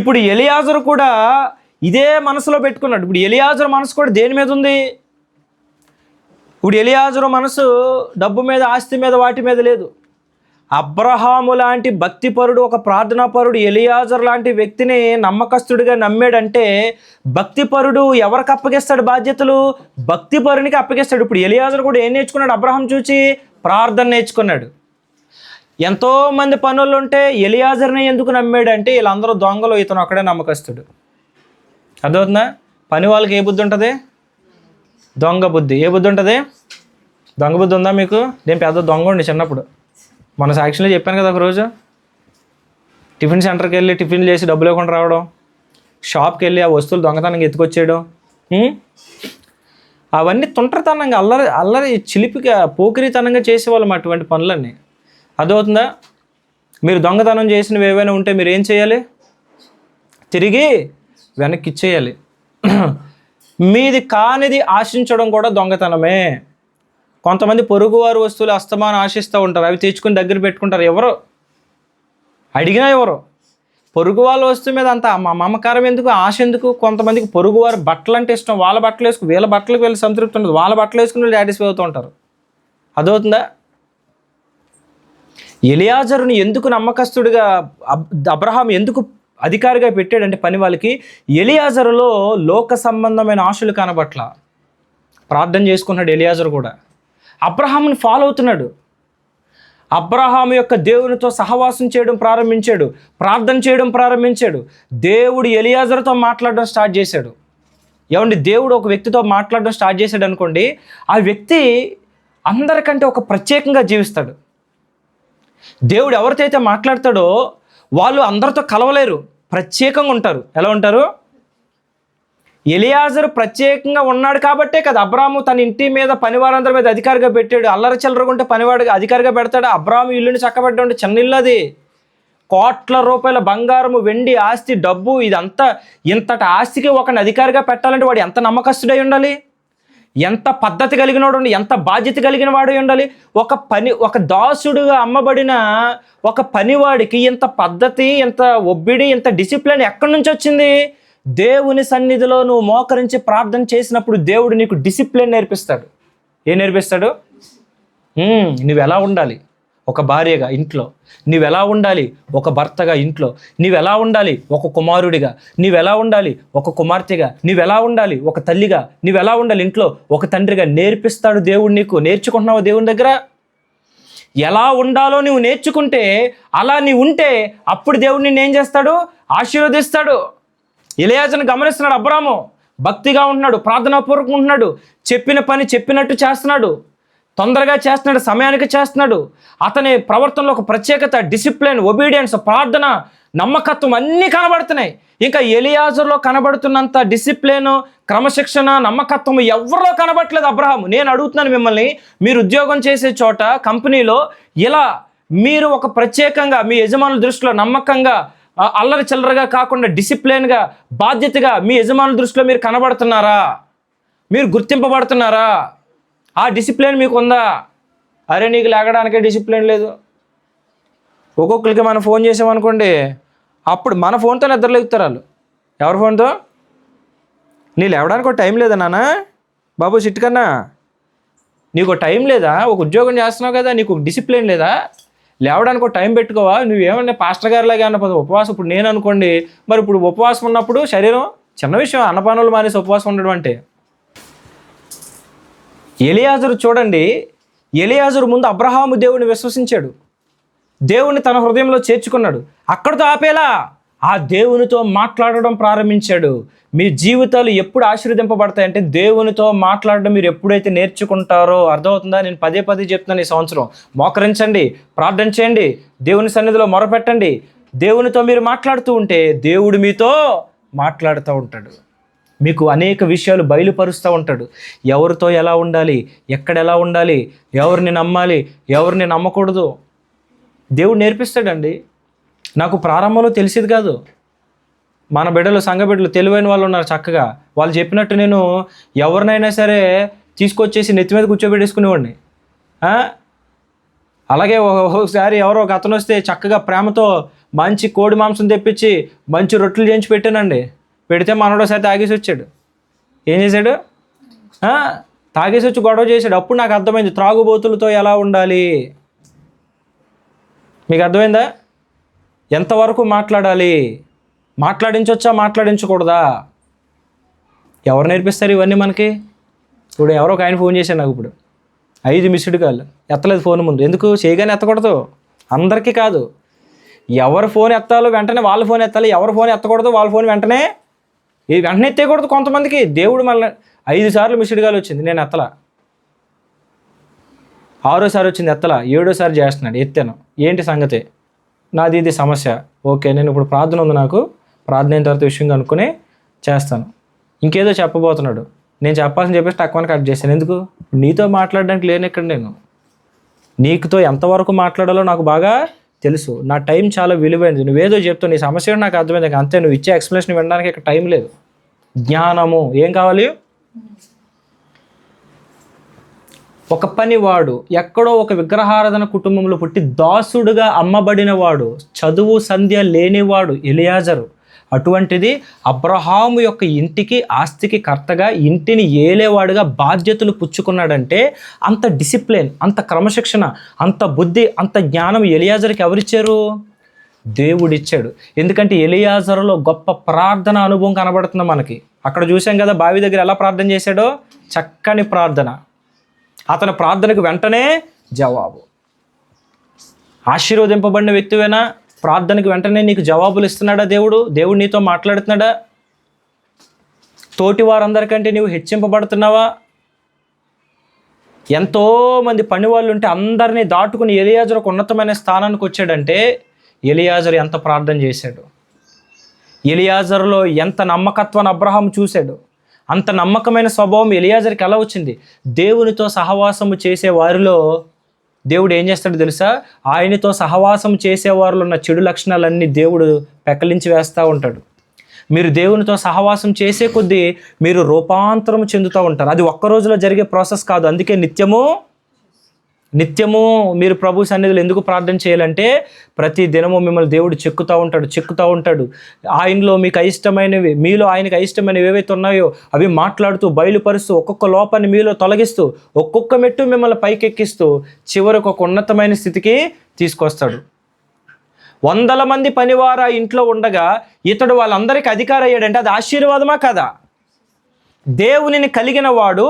ఇప్పుడు ఎలియాజరు కూడా ఇదే మనసులో పెట్టుకున్నాడు. ఇప్పుడు ఎలియాజరు మనసు కూడా దేని మీద ఉంది? ఇప్పుడు ఎలియాజరు మనసు డబ్బు మీద, ఆస్తి మీద, వాటి మీద లేదు. అబ్రహాము లాంటి భక్తిపరుడు, ఒక ప్రార్థనాపరుడు ఎలియాజరు లాంటి వ్యక్తిని నమ్మకస్తుడిగా నమ్మాడంటే, భక్తిపరుడు ఎవరికి అప్పగిస్తాడు బాధ్యతలు? భక్తిపరునికి అప్పగిస్తాడు. ఇప్పుడు ఎలియాజరు కూడా ఏం నేర్చుకున్నాడు? అబ్రహాం చూసి ప్రార్థన నేర్చుకున్నాడు. ఎంతోమంది పనులు ఉంటే ఎలియాజర్ని ఎందుకు నమ్మాడంటే, వీళ్ళందరూ దొంగలు, ఇతను ఒక్కడే నమ్మకస్తుడు. అర్థమవుతుందా? పని వాళ్ళకి ఏ బుద్ధి ఉంటుంది? దొంగ బుద్ధి. ఏ బుద్ధి ఉంటుంది? దొంగ బుద్ధి ఉందా మీకు? నేను పెద్ద దొంగ ఉండి చిన్నప్పుడు. మన సాక్షిలో చెప్పాను కదా, ఒకరోజు టిఫిన్ సెంటర్కి వెళ్ళి టిఫిన్ చేసి డబ్బులు ఇవ్వకుండా రావడం, షాప్కి వెళ్ళి ఆ వస్తువులు దొంగతనంగా ఎత్తుకొచ్చేయడం, అవన్నీ తుంటరితనంగా, అల్లరి చిలిపిగా, పోకిరితనంగా చేసేవాళ్ళం అటువంటి పనులన్నీ. అర్థమవుతుందా? మీరు దొంగతనం చేసినవి ఏవైనా ఉంటే మీరు ఏం చేయాలి? తిరిగి వెనక్కి ఇచ్చేయాలి. మీది కానిది ఆశించడం కూడా దొంగతనమే. కొంతమంది పొరుగువారు వస్తువులు అస్తమానం ఆశిస్తూ ఉంటారు, అవి తెచ్చుకుని దగ్గర పెట్టుకుంటారు. ఎవరు అడిగినా ఎవరు? పొరుగు వాళ్ళ వస్తువు మీద అంత మమకారం ఎందుకు, ఆశ ఎందుకు? కొంతమందికి పొరుగువారు బట్టలు అంటే ఇష్టం, వాళ్ళ బట్టలు వేసుకుని వీళ్ళ బట్టలకు వెళ్ళి సంతృప్తి ఉండదు, వాళ్ళ బట్టలు వేసుకుని వీళ్ళు సాటిస్ఫై అవుతూ ఉంటారు. అదవుతుందా? ఎలియాజరుని ఎందుకు నమ్మకస్తుడిగా అబ్రహాం ఎందుకు అధికారిగా పెట్టాడంటే పని వాళ్ళకి, ఎలియాజరులో లోక సంబంధమైన ఆశలు కనబట్ల. ప్రార్థన చేసుకున్నాడు ఎలియాజరు కూడా, అబ్రహాముని ఫాలో అవుతున్నాడు. అబ్రహాము యొక్క దేవునితో సహవాసం చేయడం ప్రారంభించాడు, ప్రార్థన చేయడం ప్రారంభించాడు. దేవుడు ఎలియాజరుతో మాట్లాడడం స్టార్ట్ చేశాడు. ఏమండి, దేవుడు ఒక వ్యక్తితో మాట్లాడడం స్టార్ట్ చేశాడు అనుకోండి, ఆ వ్యక్తి అందరికంటే ఒక ప్రత్యేకంగా జీవిస్తాడు. దేవుడు ఎవరితో అయితే మాట్లాడతాడో వాళ్ళు అందరితో కలవలేరు, ప్రత్యేకంగా ఉంటారు. ఎలా ఉంటారు? ఎలియాజరు ప్రత్యేకంగా ఉన్నాడు కాబట్టే కదా అబ్రాహాము తన ఇంటి మీద పనివారందరి మీద అధికారిగా పెట్టాడు. అల్లరి చిల్లరగా ఉంటే పనివాడిగా అధికారిగా పెడతాడు. అబ్రాహాము ఇల్లుని చక్కబెట్టాడు, చిన్న ఇల్లు అది. కోట్ల రూపాయల బంగారము, వెండి, ఆస్తి, డబ్బు, ఇదంతా. ఇంతటి ఆస్తికి ఒకరిని అధికారిగా పెట్టాలంటే వాడు ఎంత నమ్మకస్తుడై ఉండాలి, ఎంత పద్ధతి కలిగిన వాడు ఉండాలి, ఎంత బాధ్యత కలిగిన వాడు ఉండాలి. ఒక దాసుడుగా అమ్మబడిన ఒక పనివాడికి ఇంత పద్ధతి, ఇంత ఒబ్బిడి, ఇంత డిసిప్లిన్ ఎక్కడి నుంచి వచ్చింది? దేవుని సన్నిధిలో నువ్వు మోకరించి ప్రార్థన చేసినప్పుడు దేవుడు నీకు డిసిప్లిన్ నేర్పిస్తాడు. ఏం నేర్పిస్తాడు? నువ్వు ఎలా ఉండాలి ఒక భార్యగా ఇంట్లో, నువ్వు ఎలా ఉండాలి ఒక భర్తగా ఇంట్లో, నువ్వు ఎలా ఉండాలి ఒక కుమారుడిగా, నువ్వు ఎలా ఉండాలి ఒక కుమార్తెగా, నువ్వు ఎలా ఉండాలి ఒక తల్లిగా, నువ్వు ఎలా ఉండాలి ఇంట్లో ఒక తండ్రిగా నేర్పిస్తాడు దేవుడు నీకు. నేర్చుకుంటున్నావు దేవుని దగ్గర? ఎలా ఉండాలో నువ్వు నేర్చుకుంటే, అలా నీవు ఉంటే అప్పుడు దేవుడు నిన్ను ఏం చేస్తాడు? ఆశీర్వదిస్తాడు. ఎలియాజరుని గమనిస్తున్నాడు అబ్రాహాము. భక్తిగా ఉంటున్నాడు, ప్రార్థనాపూర్వకంగా ఉంటున్నాడు, చెప్పిన పని చెప్పినట్టు చేస్తున్నాడు, తొందరగా చేస్తున్నాడు, సమయానికి చేస్తున్నాడు. అతని ప్రవర్తనలో ఒక ప్రత్యేకత, డిసిప్లిన్, ఒబీడియన్స్, ప్రార్థన, నమ్మకత్వం అన్నీ కనబడుతున్నాయి. ఇంకా ఎలియాజరులో కనబడుతున్నంత డిసిప్లిన్, క్రమశిక్షణ, నమ్మకత్వం ఎవరిలో కనబడట్లేదు అబ్రహాము. నేను అడుగుతున్నాను మిమ్మల్ని, మీరు ఉద్యోగం చేసే చోట కంపెనీలో ఇలా మీరు ఒక ప్రత్యేకంగా మీ యజమానుల దృష్టిలో నమ్మకంగా, అల్లరి చిల్లరగా కాకుండా డిసిప్లిన్గా, బాధ్యతగా మీ యజమానుల దృష్టిలో మీరు కనబడుతున్నారా? మీరు గుర్తింపబడుతున్నారా? ఆ డిసిప్లిన్ మీకు ఉందా? అరే నీకు లేగడానికే డిసిప్లిన్ లేదు, ఒక్కొక్కరికి మనం ఫోన్ చేసామనుకోండి, అప్పుడు మన ఫోన్తో నిద్ర లేగుతారు వాళ్ళు. ఎవరి ఫోన్తో? నీ లేవడానికి ఒక టైం లేదా నాన్న? బాబు చిట్టుకన్నా, నీకు టైం లేదా? ఒక ఉద్యోగం చేస్తున్నావు కదా, నీకు ఒక డిసిప్లిన్ లేదా? లేవడానికి ఒక టైం పెట్టుకోవా? నువ్వేమన్నా పాస్టర్ గారిలాగా అన్న ఉపవాసం. ఇప్పుడు నేను అనుకోండి, మరి ఇప్పుడు ఉపవాసం ఉన్నప్పుడు శరీరం చిన్న విషయం, అన్నపానాలు మానేసి ఉపవాసం ఉండడం అంటే. ఎలియాజరు చూడండి, ఎలియాజరు ముందు అబ్రహాము దేవుని విశ్వసించాడు, దేవుని తన హృదయంలో చేర్చుకున్నాడు. అక్కడితో ఆపేలా ఆ దేవునితో మాట్లాడడం ప్రారంభించాడు. మీ జీవితాలు ఎప్పుడు ఆశీర్వదింపబడతాయంటే దేవునితో మాట్లాడడం మీరు ఎప్పుడైతే నేర్చుకుంటారో. అర్థమవుతుందా? నేను పదే పదే చెప్తున్నాను. ఈ సంవత్సరం మోకరించండి, ప్రార్థన చేయండి, దేవుని సన్నిధిలో మొరపెట్టండి. దేవునితో మీరు మాట్లాడుతూ ఉంటే దేవుడు మీతో మాట్లాడుతూ ఉంటాడు. మీకు అనేక విషయాలు బయలుపరుస్తూ ఉంటాడు. ఎవరితో ఎలా ఉండాలి, ఎక్కడ ఎలా ఉండాలి, ఎవరిని నమ్మాలి, ఎవరిని నమ్మకూడదు, దేవుడు నేర్పిస్తాడండి. నాకు ప్రారంభంలో తెలిసేది కాదు. మన బిడ్డలు, సంఘ బిడ్డలు తెలివైన వాళ్ళు ఉన్నారు చక్కగా. వాళ్ళు చెప్పినట్టు నేను ఎవరినైనా సరే తీసుకొచ్చేసి నెత్తి మీద కూర్చోబెట్టేసుకునేవాడిని. అలాగే ఒకసారి ఎవరో ఒక అతను వస్తే చక్కగా ప్రేమతో మంచి కోడి మాంసం తెప్పించి మంచి రొట్టెలు చేయించి పెట్టానండి. పెడితే మనోడోసారి తాగేసి వచ్చాడు. ఏం చేశాడు? తాగేసి వచ్చి గొడవ చేశాడు. అప్పుడు నాకు అర్థమైంది త్రాగుబోతులతో ఎలా ఉండాలి. మీకు అర్థమైందా? ఎంతవరకు మాట్లాడాలి, మాట్లాడించవచ్చా, మాట్లాడించకూడదా? ఎవరు నేర్పిస్తారు ఇవన్నీ మనకి? ఇప్పుడు ఎవరో ఒక ఆయన ఫోన్ చేశాను నాకు ఇప్పుడు, 5 మిస్డ్ కాల్, ఎత్తలేదు ఫోన్ ముందు. ఎందుకు? చేయగానే ఎత్తకూడదు, అందరికీ కాదు. ఎవరు ఫోన్ ఎత్తాలో వెంటనే వాళ్ళ ఫోన్ ఎత్తాలి, ఎవరు ఫోన్ ఎత్తకూడదు వాళ్ళ ఫోన్ వెంటనే ఎత్తకూడదు. కొంతమందికి దేవుడు మళ్ళీ 5 సార్లు మిస్డ్ కాల్ వచ్చింది, నేను ఎత్తలా. 6వ వచ్చింది, ఎత్తలా. 7వ చేస్తున్నాడు, ఎత్తాను. ఏంటి సంగతి? నాది ఇది సమస్య. ఓకే, నేను ఇప్పుడు ప్రార్థన ఉంది, నాకు ప్రార్థన అయిన తర్వాత విషయం కనుక్కొని చేస్తాను. ఇంకేదో చెప్పబోతున్నాడు, నేను చెప్పాల్సిన చెప్పేసి తక్కువ కట్ చేశాను. ఎందుకు? నీతో మాట్లాడడానికి లేని ఇక్కడ నేను. నీకుతో ఎంతవరకు మాట్లాడాలో నాకు బాగా తెలుసు. నా టైం చాలా విలువైనది. నువ్వేదో చెప్తావు, నీ సమస్య నాకు అర్థమైంది, అంతే. నువ్వు ఇచ్చే ఎక్స్ప్లెనేషన్ వినడానికి ఇక్కడ టైం లేదు. జ్ఞానము ఏం కావాలి? ఒక పనివాడు, ఎక్కడో ఒక విగ్రహారాధన కుటుంబంలో పుట్టి దాసుడుగా అమ్మబడిన వాడు, చదువు సంధ్య లేనివాడు ఎలియాజరు. అటువంటిది అబ్రహాము యొక్క ఇంటికి, ఆస్తికి కర్తగా, ఇంటిని ఏలేవాడుగా బాధ్యతలు పుచ్చుకున్నాడంటే అంత డిసిప్లిన్, అంత క్రమశిక్షణ, అంత బుద్ధి, అంత జ్ఞానం ఎలియాజర్కి ఎవరిచ్చారు? దేవుడిచ్చాడు. ఎందుకంటే ఎలియాజరులో గొప్ప ప్రార్థన అనుభవం కనబడుతుంది మనకి. అక్కడ చూసాం కదా, బావి దగ్గర ఎలా ప్రార్థన చేశాడో, చక్కని ప్రార్థన. అతని ప్రార్థనకు వెంటనే జవాబు. ఆశీర్వదింపబడిన వ్యక్తివేనా? ప్రార్థనకు వెంటనే నీకు జవాబులు ఇస్తున్నాడా దేవుడు? దేవుడు నీతో మాట్లాడుతున్నాడా? తోటి వారందరికంటే నీవు హెచ్చింపబడుతున్నావా? ఎంతోమంది పని వాళ్ళు ఉంటే అందరినీ దాటుకుని ఎలియాజరు ఒక ఉన్నతమైన స్థానానికి వచ్చాడంటే ఎలియాజరు ఎంత ప్రార్థన చేశాడు. ఎలియాజరులో ఎంత నమ్మకత్వాన్ని అబ్రహాం చూశాడు. అంత నమ్మకమైన స్వభావం ఎలియాజర్కి ఎలా వచ్చింది? దేవునితో సహవాసము చేసే వారిలో దేవుడు ఏం చేస్తాడో తెలుసా? ఆయనతో సహవాసం చేసేవారిలో ఉన్న చెడు లక్షణాలన్నీ దేవుడు పెకలించి వేస్తూ ఉంటాడు. మీరు దేవునితో సహవాసం చేసే కొద్దీ మీరు రూపాంతరం చెందుతూ ఉంటారు. అది ఒక్క రోజులో జరిగే ప్రాసెస్ కాదు. అందుకే నిత్యము మీరు ప్రభు సన్నిధిలో ఎందుకు ప్రార్థన చేయాలంటే ప్రతి దినము మిమ్మల్ని దేవుడు చెక్కుతూ ఉంటాడు. ఆయనలో మీకు అయిష్టమైనవి, మీలో ఆయనకు అయిష్టమైనవి ఏవైతే ఉన్నాయో అవి మాట్లాడుతూ, బయలుపరుస్తూ, ఒక్కొక్క లోపాన్ని మీలో తొలగిస్తూ, ఒక్కొక్క మెట్టు మిమ్మల్ని పైకెక్కిస్తూ చివరికి ఒక ఉన్నతమైన స్థితికి తీసుకొస్తాడు. 100 మంది పనివారు ఆ ఇంట్లో ఉండగా ఇతడు వాళ్ళందరికీ అధికారి అయ్యాడంటే అది ఆశీర్వాదమా కాదా? దేవునిని కలిగిన వాడు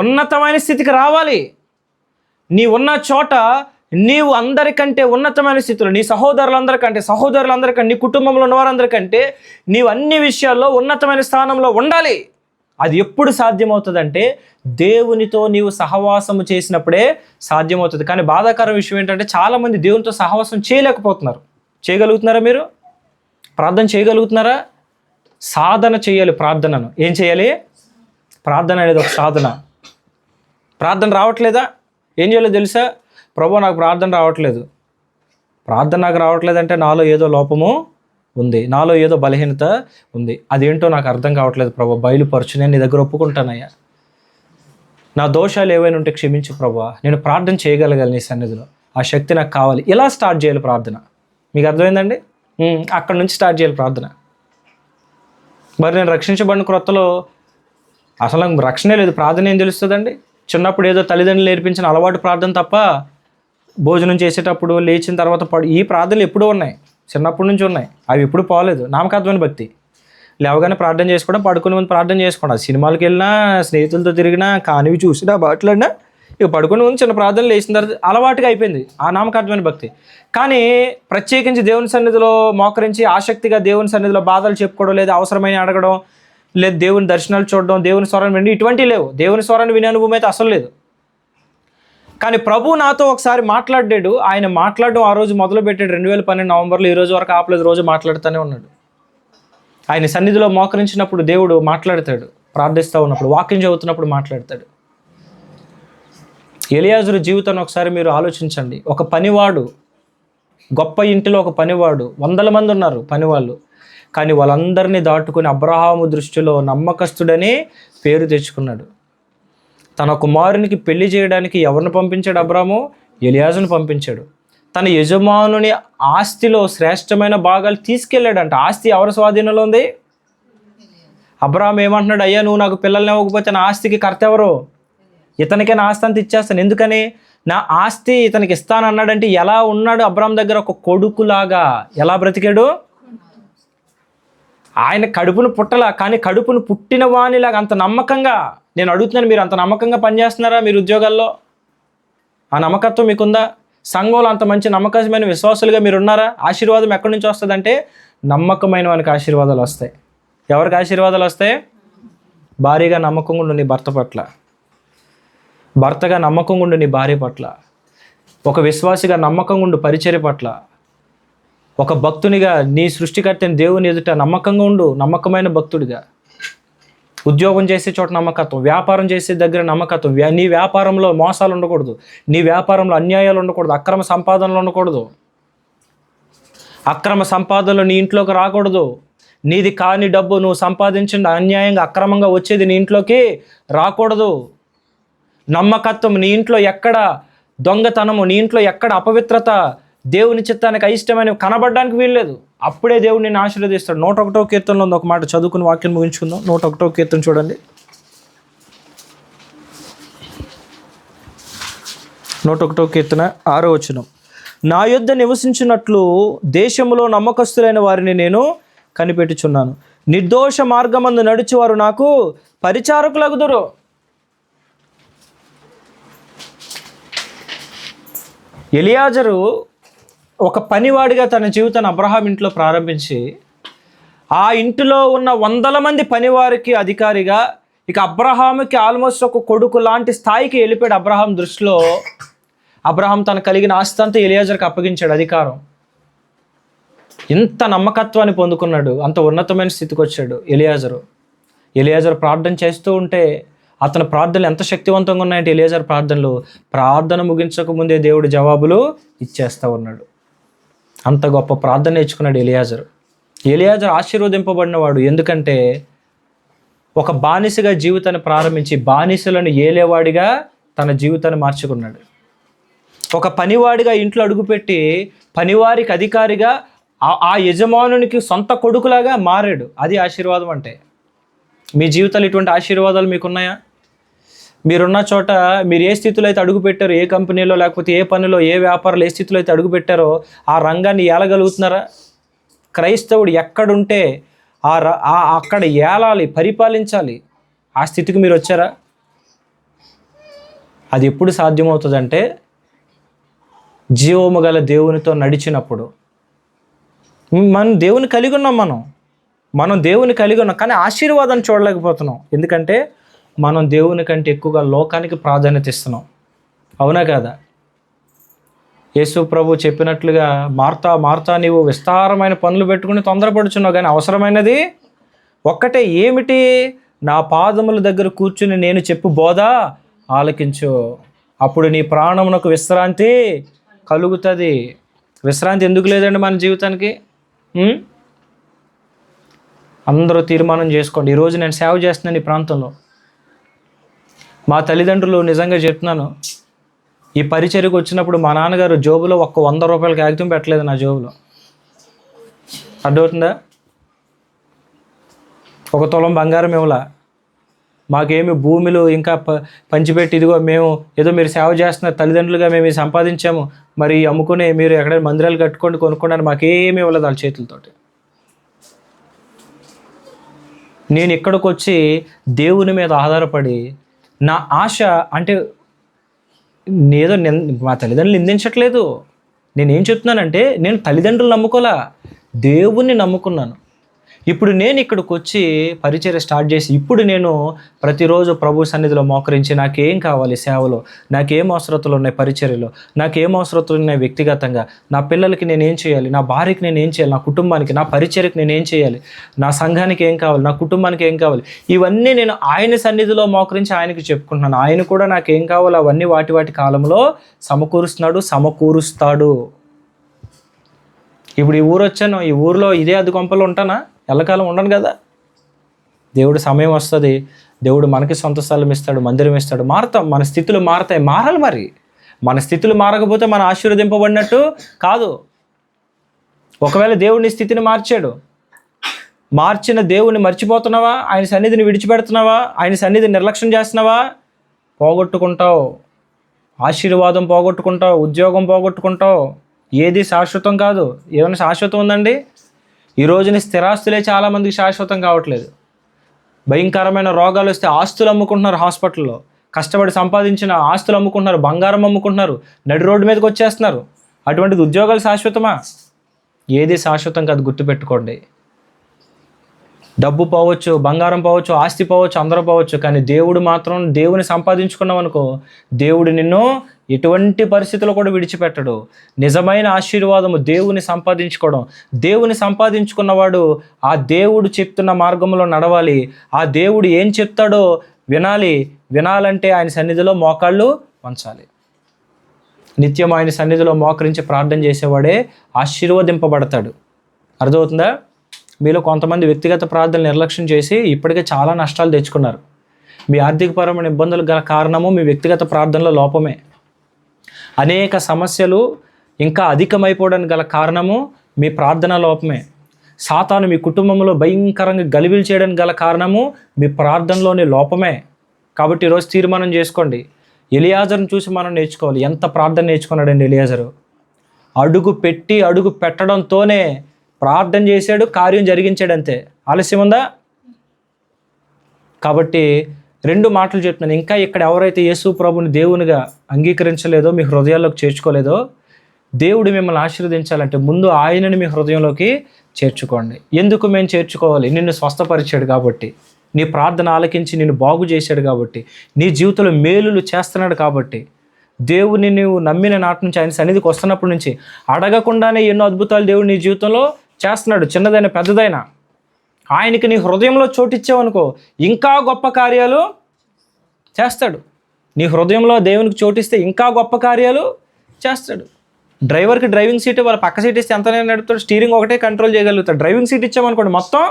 ఉన్నతమైన స్థితికి రావాలి. నీ ఉన్న చోట నీవు అందరికంటే ఉన్నతమైన స్థితిలో, నీ సహోదరులందరికంటే, నీ కుటుంబంలో ఉన్న వారందరికంటే నీవు అన్ని విషయాల్లో ఉన్నతమైన స్థానంలో ఉండాలి. అది ఎప్పుడు సాధ్యమవుతుందంటే దేవునితో నీవు సహవాసము చేసినప్పుడే సాధ్యమవుతుంది. కానీ బాధాకర విషయం ఏంటంటే చాలామంది దేవునితో సహవాసం చేయలేకపోతున్నారు. చేయగలుగుతున్నారా? మీరు ప్రార్థన చేయగలుగుతున్నారా? సాధన చేయాలి. ప్రార్థనను ఏం చేయాలి? ప్రార్థన అనేది ఒక సాధన. ప్రార్థన రావట్లేదా? ఏం చేయాలో తెలుసా? ప్రభు నాకు ప్రార్థన రావట్లేదంటే నాలో ఏదో లోపము ఉంది, నాలో ఏదో బలహీనత ఉంది. అదేంటో నాకు అర్థం కావట్లేదు ప్రభు, బయలుపరచు. నేను నీ దగ్గర ఒప్పుకుంటానయ్యా. నా దోషాలు ఏవైనా ఉంటే క్షమించు ప్రభు. నేను ప్రార్థన చేయగలగాలి నీ సన్నిధిలో. ఆ శక్తి నాకు కావాలి. ఇలా స్టార్ట్ చేయాలి ప్రార్థన. మీకు అర్థమైందండి? అక్కడ నుంచి స్టార్ట్ చేయాలి ప్రార్థన. మరి నేను రక్షించబడిన క్రొత్తలో అసలు నాకు రక్షణే లేదు, ప్రార్థన ఏం తెలుస్తుందండి? చిన్నప్పుడు ఏదో తల్లిదండ్రులు నేర్పించిన అలవాటు ప్రార్థన తప్ప భోజనం చేసేటప్పుడు లేచిన తర్వాత ఈ ప్రార్థనలు ఎప్పుడూ ఉన్నాయి, చిన్నప్పటి నుంచి ఉన్నాయి, అవి ఎప్పుడు పోలేదు. నామకార్థమైన భక్తి, లేవగానే ప్రార్థన చేసుకోవడం, పడుకునే ముందు ప్రార్థన చేసుకోవడం, సినిమాలకు వెళ్ళినా, స్నేహితులతో తిరిగినా, కానివి చూసినా, బాట్లాడినా, ఇక పడుకునే ముందు చిన్న ప్రార్థన లేచిన తర్వాత అలవాటుగా అయిపోయింది ఆ నామకార్థమైన భక్తి. కానీ ప్రత్యేకించి దేవుని సన్నిధిలో మోకరించి ఆసక్తిగా దేవుని సన్నిధిలో బాధలు చెప్పుకోవడం, లేదా అవసరమైన అడగడం, లేదు దేవుని దర్శనాలు చూడడం, దేవుని స్వరాన్ని వినడం, ఇటువంటివి లేవు. దేవుని స్వరాన్ని వినే అనుభవం అయితే అసలు లేదు. కానీ ప్రభు నాతో ఒకసారి మాట్లాడాడు. ఆయన మాట్లాడడం ఆ రోజు మొదలుపెట్టాడు 2012 నవంబర్లో. ఈ రోజు వరకు ఆపలేదు, రోజు మాట్లాడుతూనే ఉన్నాడు. ఆయన సన్నిధిలో మోకరించినప్పుడు దేవుడు మాట్లాడతాడు, ప్రార్థిస్తూ ఉన్నప్పుడు, వాక్యం చదువుతున్నప్పుడు మాట్లాడతాడు. ఎలియాజరు జీవితాన్ని ఒకసారి మీరు ఆలోచించండి. ఒక పనివాడు, గొప్ప ఇంటిలో ఒక పనివాడు, 100 మంది ఉన్నారు పనివాళ్ళు, కానీ వాళ్ళందరినీ దాటుకుని అబ్రహాము దృష్టిలో నమ్మకస్తుడని పేరు తెచ్చుకున్నాడు. తన కుమారునికి పెళ్లి చేయడానికి ఎవరిని పంపించాడు? అబ్రాహాము ఎలియాజరును పంపించాడు. తన యజమానుని ఆస్తిలో శ్రేష్టమైన భాగాలు తీసుకెళ్ళాడంట. ఆస్తి ఎవరి స్వాధీనంలో ఉంది? అబ్రాహాం ఏమంటున్నాడు? అయ్యా, నువ్వు నాకు పిల్లల్ని ఇవ్వకపోతే నా ఆస్తికి కర్త ఎవరు? ఇతనికే నా ఆస్తి అంతా ఇచ్చేస్తాను. ఎందుకని? నా ఆస్తి ఇతనికి ఇస్తానన్నాడంటే ఎలా ఉన్నాడు అబ్రాహాం దగ్గర? ఒక కొడుకులాగా. ఎలా బ్రతికాడు? ఆయన కడుపును పుట్టలా, కానీ కడుపును పుట్టిన వానిలాగా అంత నమ్మకంగా. నేను అడుగుతున్నాను, మీరు అంత నమ్మకంగా పనిచేస్తున్నారా? మీరు ఉద్యోగాల్లో ఆ నమ్మకత్వం మీకుందా? సంఘంలో అంత మంచి నమ్మకమైన విశ్వాసులుగా మీరు ఉన్నారా? ఆశీర్వాదం ఎక్కడి నుంచి వస్తుందంటే నమ్మకమైన వానికి ఆశీర్వాదాలు వస్తాయి. ఎవరికి ఆశీర్వాదాలు వస్తాయి? భారీగా నమ్మకంగా ఉండు నీ భర్త పట్ల, భర్తగా నమ్మకంగా ఉండు నీ భార్య పట్ల, ఒక విశ్వాసిగా నమ్మకంగా ఉండు పరిచర్య పట్ల, ఒక భక్తునిగా నీ సృష్టికర్తని దేవుని ఎదుట నమ్మకంగా ఉండు, నమ్మకమైన భక్తుడిగా. ఉద్యోగం చేసే చోట నమ్మకత్వం, వ్యాపారం చేసే దగ్గర నమ్మకత్వం. నీ వ్యాపారంలో మోసాలు ఉండకూడదు, నీ వ్యాపారంలో అన్యాయాలు ఉండకూడదు, అక్రమ సంపాదనలు ఉండకూడదు, అక్రమ సంపాదనలు నీ ఇంట్లోకి రాకూడదు. నీది కాని డబ్బు నువ్వు సంపాదించిన అన్యాయంగా అక్రమంగా వచ్చేది నీ ఇంట్లోకి రాకూడదు. నమ్మకత్వం, నీ ఇంట్లో ఎక్కడ దొంగతనము, నీ ఇంట్లో ఎక్కడ అపవిత్రత, దేవుని చిత్తానికి అయిష్టమైన కనబడడానికి వీల్లేదు. అప్పుడే దేవుడు నిన్ను ఆశీర్వదిస్తాడు. 101వ కీర్తనలో ఉంది ఒక మాట, చదువుకుని వాక్యం ముగించుకుందాం. 101వ కీర్తన చూడండి. 101వ కీర్తన 6వ వచనం. నా యొద్ద నివసించినట్లు దేశములో నమ్మకస్తులైన వారిని నేను కనిపెట్టుచున్నాను. నిర్దోష మార్గమందు నడిచేవారు నాకు పరిచారకులగుదురు. ఎలియాజరు ఒక పనివాడిగా తన జీవితాన్ని అబ్రహాం ఇంట్లో ప్రారంభించి ఆ ఇంటిలో ఉన్న 100 మంది పనివారికి అధికారిగా, ఇక అబ్రహాముకి ఆల్మోస్ట్ ఒక కొడుకు లాంటి స్థాయికి వెళ్ళిపోయాడు. అబ్రహాం దృష్టిలో అబ్రహాం తను కలిగిన ఆస్తి అంతా ఎలియాజర్కి అప్పగించాడు అధికారం. ఇంత నమ్మకత్వాన్ని పొందుకున్నాడు, అంత ఉన్నతమైన స్థితికి వచ్చాడు ఎలియాజరు ప్రార్థన చేస్తూ ఉంటే అతని ప్రార్థనలు ఎంత శక్తివంతంగా ఉన్నాయంటే ఎలియాజర్ ప్రార్థనలు, ప్రార్థన ముగించక ముందే దేవుడు జవాబులు ఇచ్చేస్తూ ఉన్నాడు. అంత గొప్ప ప్రార్థన నేర్చుకున్నాడు ఎలియాజర్ ఆశీర్వదింపబడినవాడు. ఎందుకంటే ఒక బానిసగా జీవితాన్ని ప్రారంభించి బానిసలను ఏలేవాడిగా తన జీవితాన్ని మార్చుకున్నాడు. ఒక పనివాడిగా ఇంట్లో అడుగుపెట్టి పనివారికి అధికారిగా ఆ యజమానునికి సొంత కొడుకులాగా మారాడు. అది ఆశీర్వాదం అంటే. మీ జీవితాలు ఇటువంటి ఆశీర్వాదాలు మీకున్నాయా? మీరున్న చోట మీరు ఏ స్థితిలో అయితే అడుగు పెట్టారో, ఏ కంపెనీలో లేకపోతే ఏ పనిలో, ఏ వ్యాపారంలో ఏ స్థితిలో అయితే అడుగు పెట్టారో ఆ రంగాన్ని ఏలగలుగుతున్నారా? క్రైస్తవుడు ఎక్కడుంటే అక్కడ ఏలాలి, పరిపాలించాలి. ఆ స్థితికి మీరు వచ్చారా? అది ఎప్పుడు సాధ్యమవుతుందంటే జీవము గల దేవునితో నడిచినప్పుడు. మనం దేవుని కలిగి ఉన్నాం, మనం దేవుని కలిగి ఉన్నాం, కానీ ఆశీర్వాదాన్ని చూడలేకపోతున్నాం. ఎందుకంటే మనం దేవుని కంటే ఎక్కువగా లోకానికి ప్రాధాన్యత ఇస్తున్నాం. అవునా కాదా? యేసు ప్రభు చెప్పినట్లుగా, మార్తా నీవు విస్తారమైన పనులు పెట్టుకుని తొందరపడుచున్నావు, కానీ అవసరమైనది ఒక్కటే. ఏమిటి? నా పాదముల దగ్గర కూర్చుని నేను చెప్పు బోధ ఆలకించు, అప్పుడు నీ ప్రాణమునకు విశ్రాంతి కలుగుతుంది. విశ్రాంతి ఎందుకు లేదండి మన జీవితానికి? అందరూ తీర్మానం చేసుకోండి. ఈరోజు నేను సేవ చేస్తున్నాను ఈ ప్రాంతంలో. మా తల్లిదండ్రులు నిజంగా చెప్తున్నాను, ఈ పరిచర్యకు వచ్చినప్పుడు మా నాన్నగారు జోబులో ఒక్క 100 రూపాయల కాగితం పెట్టలేదు నా జోబులో. అర్థమవుతుందా? ఒక తులం బంగారం ఇవ్వాల, మాకేమి భూములు ఇంకా పంచిపెట్టి ఇదిగో మేము ఏదో మీరు సేవ చేస్తున్నారు, తల్లిదండ్రులుగా మేము ఇది సంపాదించాము, మరి అమ్ముకునే మీరు ఎక్కడైనా మందిరాలు కట్టుకోండి కొనుక్కోండి, మాకేమీ ఇవ్వలేదు వాళ్ళ చేతులతోటి. నేను ఇక్కడికి వచ్చి దేవుని మీద ఆధారపడి నా ఆశ అంటే ఏదో మా తల్లిదండ్రులు నిందించట్లేదు. నేనేం చెప్తున్నానంటే నేను తల్లిదండ్రులు నమ్ముకోలే, దేవుణ్ణి నమ్ముకున్నాను. ఇప్పుడు నేను ఇక్కడికి వచ్చి పరిచర్య స్టార్ట్ చేసి ఇప్పుడు నేను ప్రతిరోజు ప్రభు సన్నిధిలో మోకరించి నాకేం కావాలి సేవలో, నాకేం అవసరతలు ఉన్నాయి పరిచర్యలో, నాకేం అవసరతలు ఉన్నాయి వ్యక్తిగతంగా, నా పిల్లలకి నేనేం చేయాలి, నా భార్యకి నేనేం చేయాలి, నా కుటుంబానికి, నా పరిచర్యకి నేనేం చేయాలి, నా సంఘానికి ఏం కావాలి, నా కుటుంబానికి ఏం కావాలి, ఇవన్నీ నేను ఆయన సన్నిధిలో మోకరించి ఆయనకి చెప్పుకుంటున్నాను. ఆయన కూడా నాకేం కావాలో అవన్నీ వాటి కాలంలో సమకూరుస్తాడు. ఇప్పుడు ఈ ఊరు వచ్చాను, ఈ ఊరిలో ఇదే అద్దె కొంపలో ఉంటానా? ఎల్లకాలం ఉండను కదా. దేవుడు సమయం వస్తుంది, దేవుడు మనకి సొంత స్థలం ఇస్తాడు, మందిరం ఇస్తాడు, మారుతాం, మన స్థితులు మారుతాయి. మారాలి. మరి మన స్థితులు మారకపోతే మన ఆశీర్వదింపబడినట్టు కాదు. ఒకవేళ దేవుడిని స్థితిని మార్చిన దేవుని మర్చిపోతున్నావా? ఆయన సన్నిధిని విడిచిపెడుతున్నావా? ఆయన సన్నిధిని నిర్లక్ష్యం చేస్తున్నావా? పోగొట్టుకుంటావు. ఆశీర్వాదం పోగొట్టుకుంటావు, ఉద్యోగం పోగొట్టుకుంటావు. ఏది శాశ్వతం కాదు. ఏమైనా శాశ్వతం ఉందండి? ఈ రోజుని స్థిరాస్తులే చాలామందికి శాశ్వతం కావట్లేదు. భయంకరమైన రోగాలు వస్తే ఆస్తులు అమ్ముకుంటున్నారు, హాస్పిటల్లో కష్టపడి సంపాదించిన ఆస్తులు అమ్ముకుంటున్నారు, బంగారం అమ్ముకుంటున్నారు, నడి రోడ్డు మీదకి వచ్చేస్తున్నారు. అటువంటిది ఉద్యోగాలు శాశ్వతమా? ఏది శాశ్వతం కాదు, గుర్తుపెట్టుకోండి. డబ్బు పోవచ్చు, బంగారం పోవచ్చు, ఆస్తి పోవచ్చు, అందరూ పోవచ్చు, కానీ దేవుడు మాత్రం, దేవుని సంపాదించుకున్నావు అనుకో, దేవుడు నిన్ను ఎటువంటి పరిస్థితుల్లో కూడా విడిచిపెట్టడు. నిజమైన ఆశీర్వాదము దేవుని సంపాదించుకోవడం. దేవుని సంపాదించుకున్నవాడు ఆ దేవుడు చెప్తున్న మార్గంలో నడవాలి. ఆ దేవుడు ఏం చెప్తాడో వినాలంటే ఆయన సన్నిధిలో మోకాళ్ళు వంచాలి. నిత్యం ఆయన సన్నిధిలో మోకరించి ప్రార్థన చేసేవాడే ఆశీర్వదింపబడతాడు. అర్థమవుతుందా? మీలో కొంతమంది వ్యక్తిగత ప్రార్థనలు నిర్లక్ష్యం చేసి ఇప్పటికే చాలా నష్టాలు తెచ్చుకున్నారు. మీ ఆర్థికపరమైన ఇబ్బందులు గల కారణము మీ వ్యక్తిగత ప్రార్థనలో లోపమే. అనేక సమస్యలు ఇంకా అధికమైపోవడానికి గల కారణము మీ ప్రార్థన లోపమే. సాతాను మీ కుటుంబంలో భయంకరంగా గలిబిలి చేయడానికి గల కారణము మీ ప్రార్థనలోని లోపమే. కాబట్టి ఈరోజు తీర్మానం చేసుకోండి. ఎలియాజర్ని చూసి మనం నేర్చుకోవాలి. ఎంత ప్రార్థన నేర్చుకున్నాడండి ఎలియాజరు. అడుగు పెట్టడంతోనే ప్రార్థన చేశాడు, కార్యం జరిగించాడు, అంతే. ఆలస్యం ఉందా? కాబట్టి 2 మాటలు చెప్తున్నాను. ఇంకా ఇక్కడ ఎవరైతే యేసు ప్రభుని దేవునిగా అంగీకరించలేదో, మీ హృదయాల్లోకి చేర్చుకోలేదో, దేవుడు మిమ్మల్ని ఆశీర్వదించాలంటే ముందు ఆయనని మీ హృదయంలోకి చేర్చుకోండి. ఎందుకు మేము చేర్చుకోవాలి? నిన్ను స్వస్థపరిచాడు కాబట్టి, నీ ప్రార్థన ఆలకించి నిన్ను బాగు చేశాడు కాబట్టి, నీ జీవితంలో మేలులు చేస్తున్నాడు కాబట్టి, దేవుని నువ్వు నమ్మిన నాటి నుంచి, ఆయన సన్నిధికి వస్తున్నప్పటి నుంచి అడగకుండానే ఎన్నో అద్భుతాలు దేవుడు నీ జీవితంలో చేస్తున్నాడు. చిన్నదైనా పెద్దదైనా ఆయనకి నీ హృదయంలో చోటిచ్చావనుకో, ఇంకా గొప్ప కార్యాలు చేస్తాడు. నీ హృదయంలో దేవునికి చోటిస్తే ఇంకా గొప్ప కార్యాలు చేస్తాడు. డ్రైవర్కి డ్రైవింగ్ సీట్ వాళ్ళ పక్క సీట్ ఇస్తే ఎంతనైనా నడుపుతాడు, స్టీరింగ్ ఒకటే కంట్రోల్ చేయగలుగుతాడు. డ్రైవింగ్ సీట్ ఇచ్చామనుకోండి, మొత్తం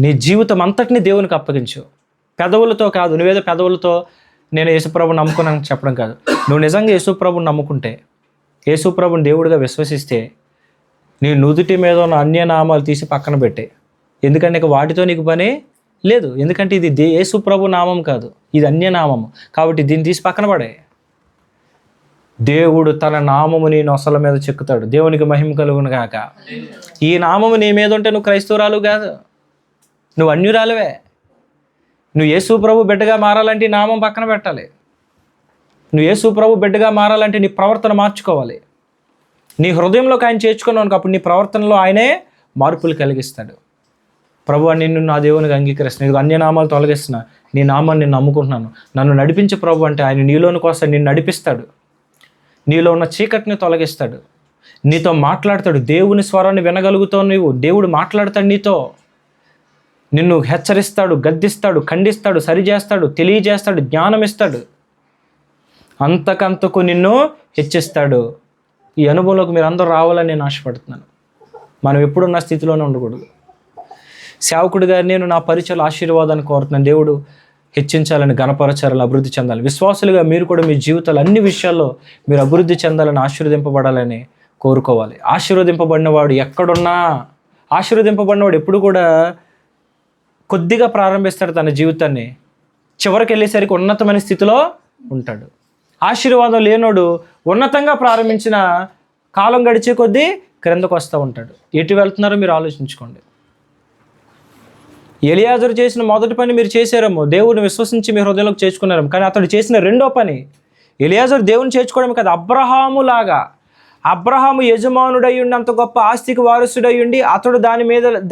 నీ జీవితం అంతటిని దేవునికి అప్పగించు. పెదవులతో కాదు, నువ్వేదో పెదవులతో నేను యేసుప్రభుని నమ్ముకున్నాను చెప్పడం కాదు. నువ్వు నిజంగా యేసుప్రభుని నమ్ముకుంటే, యేసుప్రభుని దేవుడిగా విశ్వసిస్తే, నీ నుదుటి మీద ఉన్న అన్యనామాలు తీసి పక్కన పెట్టే. ఎందుకంటే ఇక వాటితో నీకు పని లేదు. ఎందుకంటే ఇది యేసుప్రభు నామం కాదు, ఇది అన్యనామము. కాబట్టి దీన్ని తీసి పక్కన పడే. దేవుడు తన నామము నీ నొసల మీద చెక్కుతాడు. దేవునికి మహిమ కలుగును గాక. ఈ నామము నీ మీద ఉంటే నువ్వు క్రైస్తవురాలు కాదు, నువ్వు అన్యురాలువే. నువ్వు యేసు ప్రభు బిడ్డగా మారాలంటే ఈ నామం పక్కన పెట్టాలి. నువ్వు యేసు ప్రభు బిడ్డగా మారాలంటే నీ ప్రవర్తన మార్చుకోవాలి. నీ హృదయంలోకి ఆయన చేర్చుకున్నావు, అప్పుడు నీ ప్రవర్తనలో ఆయనే మార్పులు కలిగిస్తాడు. ప్రభు నిన్ను నా దేవునికి అంగీకరిస్తున్నాను, ఇది అన్యనామాలు తొలగిస్తున్నా, నీ నామాన్ని నేను నమ్ముకుంటున్నాను, నన్ను నడిపించే ప్రభు అంటే ఆయన నీలోనికి వస్తాడు, నిన్ను నడిపిస్తాడు, నీలో ఉన్న చీకటిని తొలగిస్తాడు, నీతో మాట్లాడతాడు. దేవుని స్వరాన్ని వినగలుగుతావు నువ్వు. దేవుడు మాట్లాడతాడు నీతో, నిన్ను హెచ్చరిస్తాడు, గద్దిస్తాడు, ఖండిస్తాడు, సరిచేస్తాడు, తెలియజేస్తాడు, జ్ఞానం ఇస్తాడు, అంతకంతకు నిన్ను హెచ్చిస్తాడు. ఈ అనుభవంలోకి మీరు అందరూ రావాలని నేను ఆశపడుతున్నాను. మనం ఎప్పుడున్న స్థితిలోనే ఉండకూడదు. సేవకుడిగా నేను నా పరిచయాల ఆశీర్వాదాన్ని కోరుతున్నాను. దేవుడు హెచ్చించాలని, ఘనపరచాలని, అభివృద్ధి చెందాలి. విశ్వాసులుగా మీరు కూడా మీ జీవితాలు అన్ని విషయాల్లో మీరు అభివృద్ధి చెందాలని, ఆశీర్వదింపబడాలని కోరుకోవాలి. ఆశీర్వదింపబడినవాడు ఎక్కడున్నా, ఆశీర్వదింపబడినవాడు ఎప్పుడు కూడా కొద్దిగా ప్రారంభిస్తాడు తన జీవితాన్ని, చివరికి వెళ్ళేసరికి ఉన్నతమైన స్థితిలో ఉంటాడు. ఆశీర్వాదం లేనోడు ఉన్నతంగా ప్రారంభించిన కాలం గడిచే కొద్దీ క్రిందకు వస్తూ ఉంటాడు. ఎటు వెళ్తున్నారో మీరు ఆలోచించుకోండి. ఎలియాజరు చేసిన మొదటి పని మీరు చేశారేమో, దేవుడిని విశ్వసించి మీ హృదయంలోకి చేర్చుకున్నారేమో. కానీ అతడు చేసిన రెండో పని, ఎలియాజరు దేవుని చేర్చుకోవడం కాదు, అబ్రహాములాగా, అబ్రహాము యజమానుడై ఉండి అంత గొప్ప ఆస్తికి వారసుడై ఉండి అతడు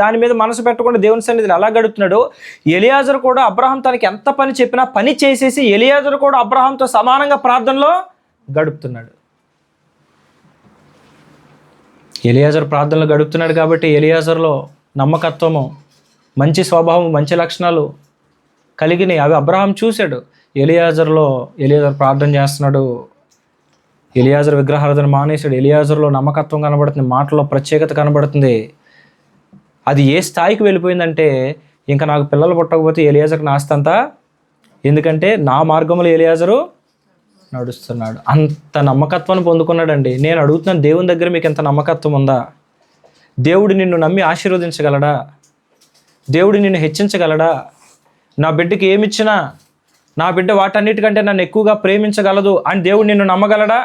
దాని మీద మనసు పెట్టకుండా దేవుని సన్నిధిలో ఎలా గడుపుతున్నాడు, ఎలియాజరు కూడా అబ్రహాం తనకి ఎంత పని చెప్పినా పని చేసేసి ఎలియాజరు కూడా అబ్రహాంతో సమానంగా ప్రార్థనలో గడుపుతున్నాడు. ఎలియాజరు ప్రార్థనలో గడుపుతున్నాడు కాబట్టి ఎలియాజరులో నమ్మకత్వము, మంచి స్వభావం, మంచి లక్షణాలు కలిగినాయి. అవి అబ్రహాం చూశాడు. ఎలియాజరు ప్రార్థన చేస్తున్నాడు, ఎలియాజరు విగ్రహారాధన మానేశాడు. ఎలియాజరులో నమ్మకత్వం కనబడుతుంది, మాటలో ప్రత్యేకత కనబడుతుంది. అది ఏ స్థాయికి వెళ్ళిపోయిందంటే, ఇంకా నాకు పిల్లలు పుట్టకపోతే ఎలియాజరుకి నాస్తంతా, ఎందుకంటే నా మార్గంలో ఎలియాజరు నడుస్తున్నాడు. అంత నమ్మకత్వాన్ని పొందుకున్నాడండి. నేను అడుగుతున్నాను, దేవుని దగ్గర మీకు ఎంత నమ్మకత్వం ఉందా? దేవుడు నిన్ను నమ్మి ఆశీర్వదించగలడా? దేవుడు నిన్ను హెచ్చించగలడా? నా బిడ్డకి ఏమిచ్చినా నా బిడ్డ వాటన్నిటికంటే నన్ను ఎక్కువగా ప్రేమించగలదు అని దేవుడు నిన్ను నమ్మగలడా?